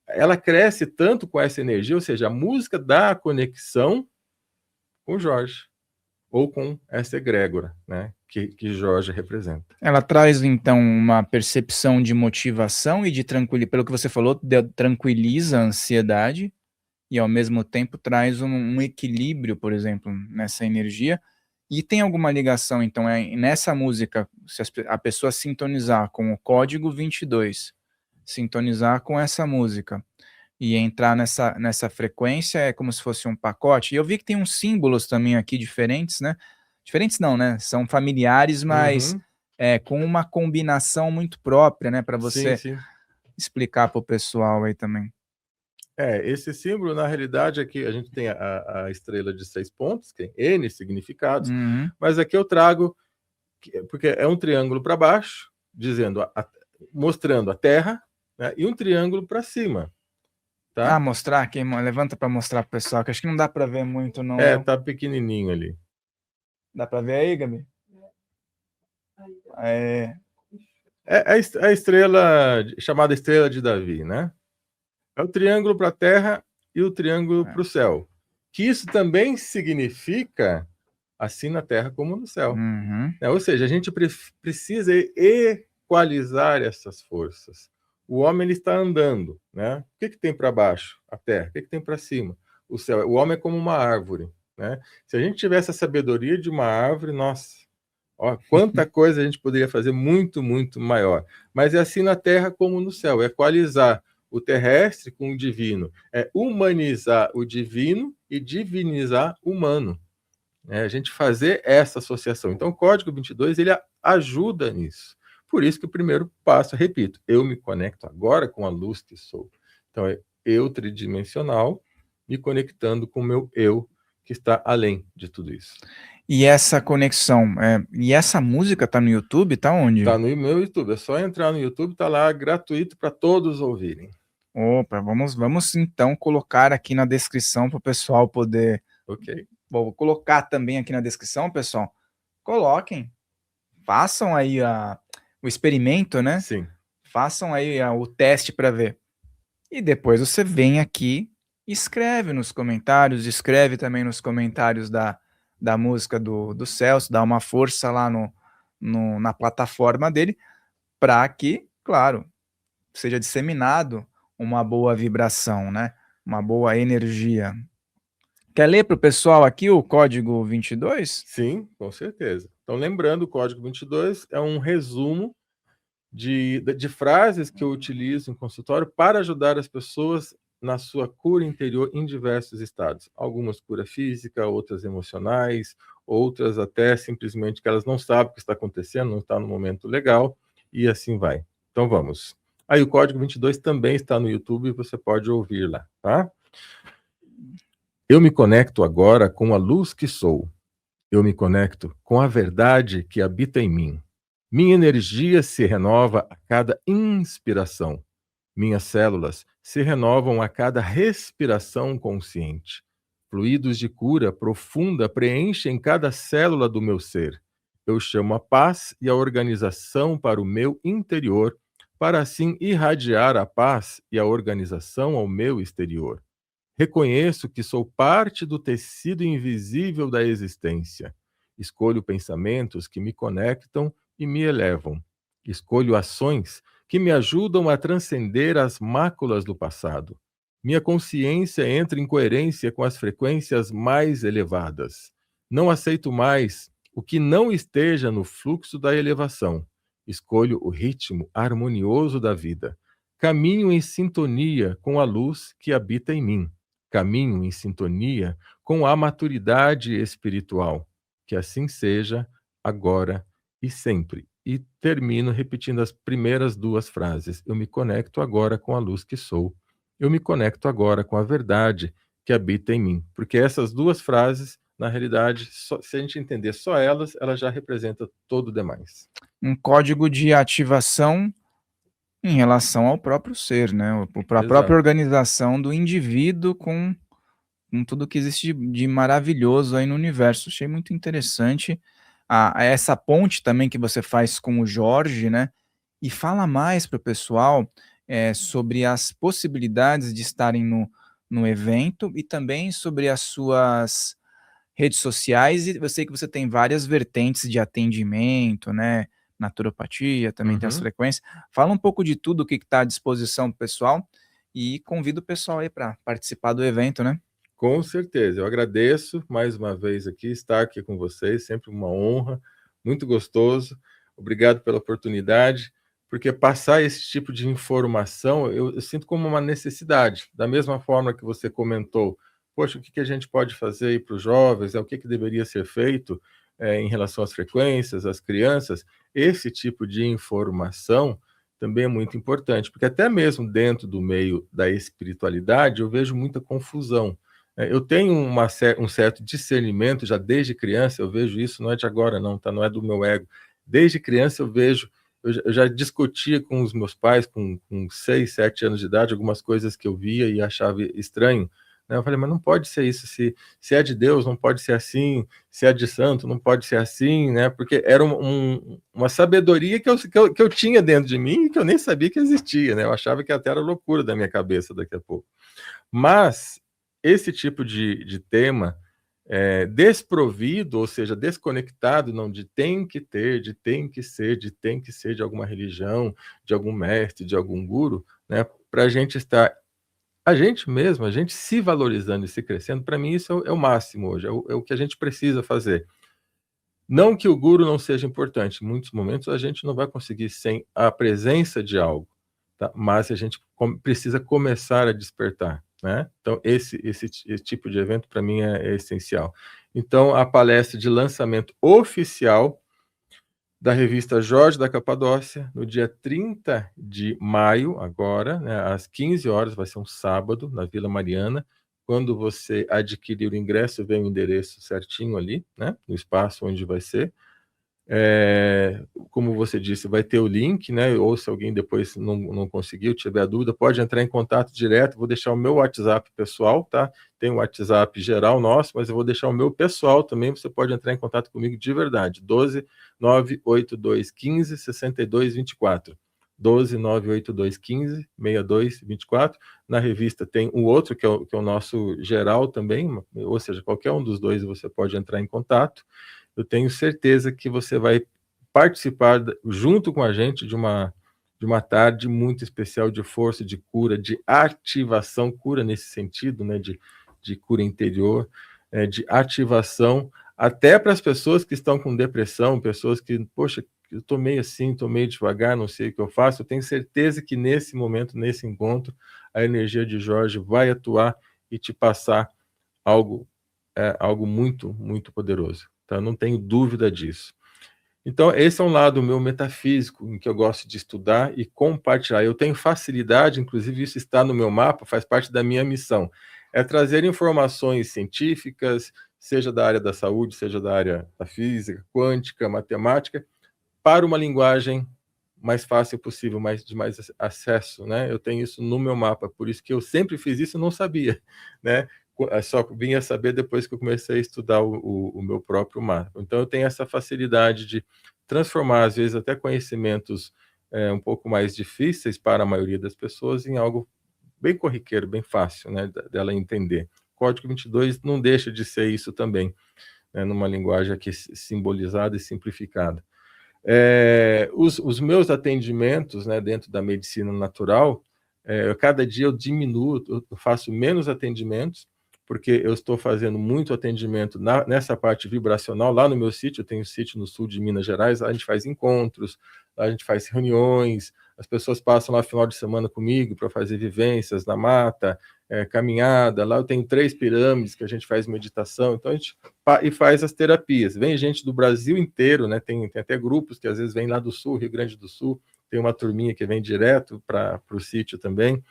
ela cresce tanto com essa energia, ou seja, a música dá a conexão com o Jorge, ou com essa egrégora, né, que Jorge representa.
Ela traz, então, uma percepção de motivação e de tranquilidade, pelo que você falou, tranquiliza a ansiedade e, ao mesmo tempo, traz um equilíbrio, por exemplo, nessa energia. E tem alguma ligação, então, nessa música, se a pessoa sintonizar com o código 22, sintonizar com essa música e entrar nessa frequência, é como se fosse um pacote. E eu vi que tem uns símbolos também aqui diferentes, né? Diferentes não, né? São familiares, mas
Uhum.
com uma combinação muito própria, né? Para
Sim,
você
sim.
explicar para o pessoal aí também.
Esse símbolo, na realidade, aqui a gente tem a estrela de 6 pontos, que tem N significados,
Uhum.
mas aqui eu trago, porque é um triângulo para baixo, dizendo, mostrando a Terra, né, e um triângulo para cima,
Ah,
tá?
mostrar aqui, levanta para mostrar pro pessoal, que acho que não dá para ver muito não, viu?
Tá pequenininho ali.
Dá para ver aí, Gabi? É.
A estrela, chamada estrela de Davi, né? É o triângulo para a Terra e o triângulo para o céu. Que isso também significa assim na Terra como no céu.
Uhum.
Ou seja, a gente precisa equalizar essas forças. O homem ele está andando, né? O que tem para baixo? A terra. O que tem para cima? O céu. O homem é como uma árvore, né? Se a gente tivesse a sabedoria de uma árvore, nossa, ó, quanta coisa a gente poderia fazer muito, muito maior. Mas é assim na terra como no céu, é equalizar o terrestre com o divino, é humanizar o divino e divinizar o humano. A gente fazer essa associação. Então, o Código 22, ele ajuda nisso. Por isso que o primeiro passo, repito, eu me conecto agora com a luz que sou. Então, é eu tridimensional me conectando com o meu eu, que está além de tudo isso.
E essa conexão, e essa música tá no YouTube, tá onde?
Tá no meu YouTube, é só entrar no YouTube, tá lá gratuito para todos ouvirem.
Opa, vamos então colocar aqui na descrição para o pessoal poder.
Ok.
Bom, vou colocar também aqui na descrição, pessoal. Coloquem, façam aí o experimento, né?
Sim.
Façam aí o teste para ver. E depois você vem aqui, escreve nos comentários, escreve também nos comentários da música do Celso, dá uma força lá na plataforma dele, para que, claro, seja disseminado uma boa vibração, né? Uma boa energia. Quer ler para o pessoal aqui o código 22?
Sim, com certeza. Então, lembrando, o Código 22 é um resumo de frases que eu utilizo em consultório para ajudar as pessoas na sua cura interior em diversos estados. Algumas cura física, outras emocionais, outras até simplesmente que elas não sabem o que está acontecendo, não está no momento legal, e assim vai. Então vamos. Aí o Código 22 também está no YouTube, você pode ouvir lá, tá? Eu me conecto agora com a luz que sou. Eu me conecto com a verdade que habita em mim. Minha energia se renova a cada inspiração. Minhas células se renovam a cada respiração consciente. Fluidos de cura profunda preenchem cada célula do meu ser. Eu chamo a paz e a organização para o meu interior, para assim irradiar a paz e a organização ao meu exterior. Reconheço que sou parte do tecido invisível da existência. Escolho pensamentos que me conectam e me elevam. Escolho ações que me ajudam a transcender as máculas do passado. Minha consciência entra em coerência com as frequências mais elevadas. Não aceito mais o que não esteja no fluxo da elevação. Escolho o ritmo harmonioso da vida. Caminho em sintonia com a luz que habita em mim. Caminho em sintonia com a maturidade espiritual. Que assim seja, agora e sempre. E termino repetindo as primeiras duas frases. Eu me conecto agora com a luz que sou. Eu me conecto agora com a verdade que habita em mim. Porque essas duas frases, na realidade, se a gente entender só elas, ela já representa todo o demais.
Um código de ativação em relação ao próprio ser, né? A própria
Exato.
organização do indivíduo com com tudo que existe de maravilhoso aí no universo. Achei muito interessante essa ponte também que você faz com o Jorge, né? E fala mais para o pessoal sobre as possibilidades de estarem no evento e também sobre as suas redes sociais. E eu sei que você tem várias vertentes de atendimento, né? Naturopatia, também tem as
Uhum.
frequências. Fala um pouco de tudo o que está à disposição do pessoal e convido o pessoal aí para participar do evento, né?
Com certeza, eu agradeço mais uma vez aqui, estar aqui com vocês, sempre uma honra, muito gostoso. Obrigado pela oportunidade, porque passar esse tipo de informação eu sinto como uma necessidade. Da mesma forma que você comentou, poxa, o que a gente pode fazer aí para os jovens, o que deveria ser feito em relação às frequências, às crianças, esse tipo de informação também é muito importante, porque até mesmo dentro do meio da espiritualidade eu vejo muita confusão. Eu tenho um certo discernimento já desde criança, eu vejo isso, não é de agora não, tá? Não é do meu ego. Desde criança eu vejo, eu já discutia com os meus pais com 6, 7 anos de idade, algumas coisas que eu via e achava estranho, né? Eu falei, mas não pode ser isso, se é de Deus não pode ser assim, se é de santo não pode ser assim, né? Porque era uma sabedoria que eu tinha dentro de mim e que eu nem sabia que existia, né? Eu achava que até era loucura da minha cabeça daqui a pouco. Mas esse tipo de tema desprovido, ou seja, desconectado, não de tem que ter, de tem que ser, de tem que ser de alguma religião, de algum mestre, de algum guru, né? Para a gente estar, a gente mesmo, a gente se valorizando e se crescendo, para mim isso é o máximo hoje, é o que a gente precisa fazer. Não que o guru não seja importante, em muitos momentos a gente não vai conseguir sem a presença de algo, tá? Mas a gente precisa começar a despertar, né? Então esse tipo de evento para mim é essencial. Então a palestra de lançamento oficial da revista Jorge da Capadócia, no dia 30 de maio, agora, né, às 15 horas, vai ser um sábado, na Vila Mariana. Quando você adquirir o ingresso, vem o endereço certinho ali, né, no espaço onde vai ser. Como você disse, vai ter o link, né? Ou se alguém depois não conseguiu, tiver dúvida, pode entrar em contato direto. Vou deixar o meu WhatsApp pessoal, tá? Tem o WhatsApp geral nosso, mas eu vou deixar o meu pessoal também. Você pode entrar em contato comigo de verdade. 12 982 15 62 24. 12 982 15 62 24. Na revista tem o outro, que é o nosso geral também, ou seja, qualquer um dos dois você pode entrar em contato. Eu tenho certeza que você vai participar junto com a gente de uma tarde muito especial de força, de cura, de ativação, cura nesse sentido, né, de cura interior, de ativação, até para as pessoas que estão com depressão, pessoas que, poxa, eu estou meio assim, estou meio devagar, não sei o que eu faço. Eu tenho certeza que nesse momento, nesse encontro, a energia de Jorge vai atuar e te passar algo, algo muito, muito poderoso. Tá? Não tenho dúvida disso. Então, esse é um lado meu metafísico, em que eu gosto de estudar e compartilhar. Eu tenho facilidade, inclusive isso está no meu mapa, faz parte da minha missão, é trazer informações científicas, seja da área da saúde, seja da área da física, quântica, matemática, para uma linguagem mais fácil possível, de mais acesso, né? Eu tenho isso no meu mapa, por isso que eu sempre fiz isso e não sabia, né? Só vinha saber depois que eu comecei a estudar o meu próprio mapa. Então eu tenho essa facilidade de transformar, às vezes, até conhecimentos um pouco mais difíceis para a maioria das pessoas em algo bem corriqueiro, bem fácil, né? Dela entender. Código 22 não deixa de ser isso também, né? Numa linguagem aqui simbolizada e simplificada. Os meus atendimentos, né, dentro da medicina natural, cada dia eu diminuo, eu faço menos atendimentos, porque eu estou fazendo muito atendimento nessa parte vibracional. Lá no meu sítio, eu tenho um sítio no sul de Minas Gerais, lá a gente faz encontros, lá a gente faz reuniões, as pessoas passam lá final de semana comigo para fazer vivências na mata, caminhada. Lá eu tenho 3 pirâmides que a gente faz meditação, então a gente e faz as terapias. Vem gente do Brasil inteiro, né? Tem até grupos que às vezes vêm lá do Sul, Rio Grande do Sul, tem uma turminha que vem direto para o sítio também.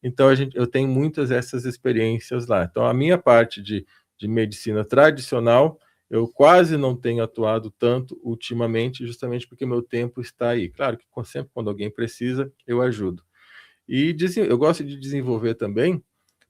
Então eu tenho muitas dessas experiências lá. Então a minha parte de medicina tradicional, eu quase não tenho atuado tanto ultimamente, justamente porque meu tempo está aí. Claro que sempre quando alguém precisa, eu ajudo. E eu gosto de desenvolver também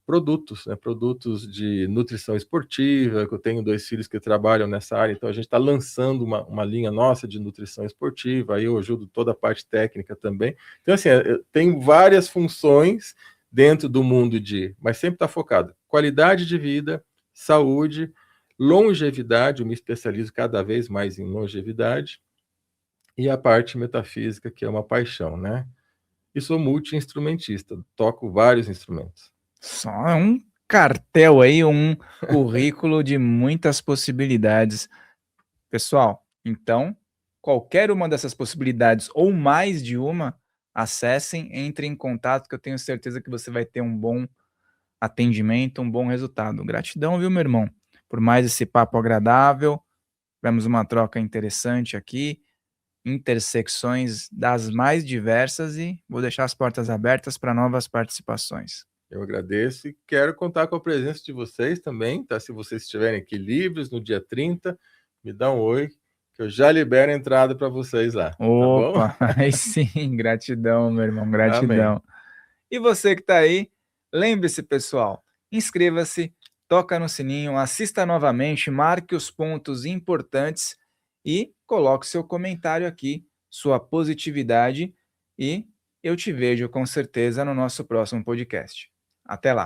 produtos, né? Produtos de nutrição esportiva, que eu tenho 2 filhos que trabalham nessa área, então a gente está lançando uma linha nossa de nutrição esportiva, aí eu ajudo toda a parte técnica também. Então, assim, eu tenho várias funções dentro do mundo mas sempre está focado qualidade de vida, saúde, longevidade, eu me especializo cada vez mais em longevidade, e a parte metafísica, que é uma paixão, né? E sou multi-instrumentista, toco vários instrumentos.
Só um cartel aí, um currículo de muitas possibilidades. Pessoal, então, qualquer uma dessas possibilidades ou mais de uma, acessem, entre em contato que eu tenho certeza que você vai ter um bom atendimento, um bom resultado. Gratidão, viu, meu irmão, por mais esse papo agradável. Tivemos uma troca interessante aqui, intersecções das mais diversas e vou deixar as portas abertas para novas participações.
Eu agradeço e quero contar com a presença de vocês também, tá? Se vocês estiverem aqui livres no dia 30, me dá um oi, que eu já libero a entrada para vocês lá, tá bom?
Opa, aí sim, gratidão, meu irmão, gratidão.
Amém.
E você que está aí, lembre-se, pessoal, inscreva-se, toca no sininho, assista novamente, marque os pontos importantes e coloque seu comentário aqui, sua positividade, e eu te vejo com certeza no nosso próximo podcast. Até lá!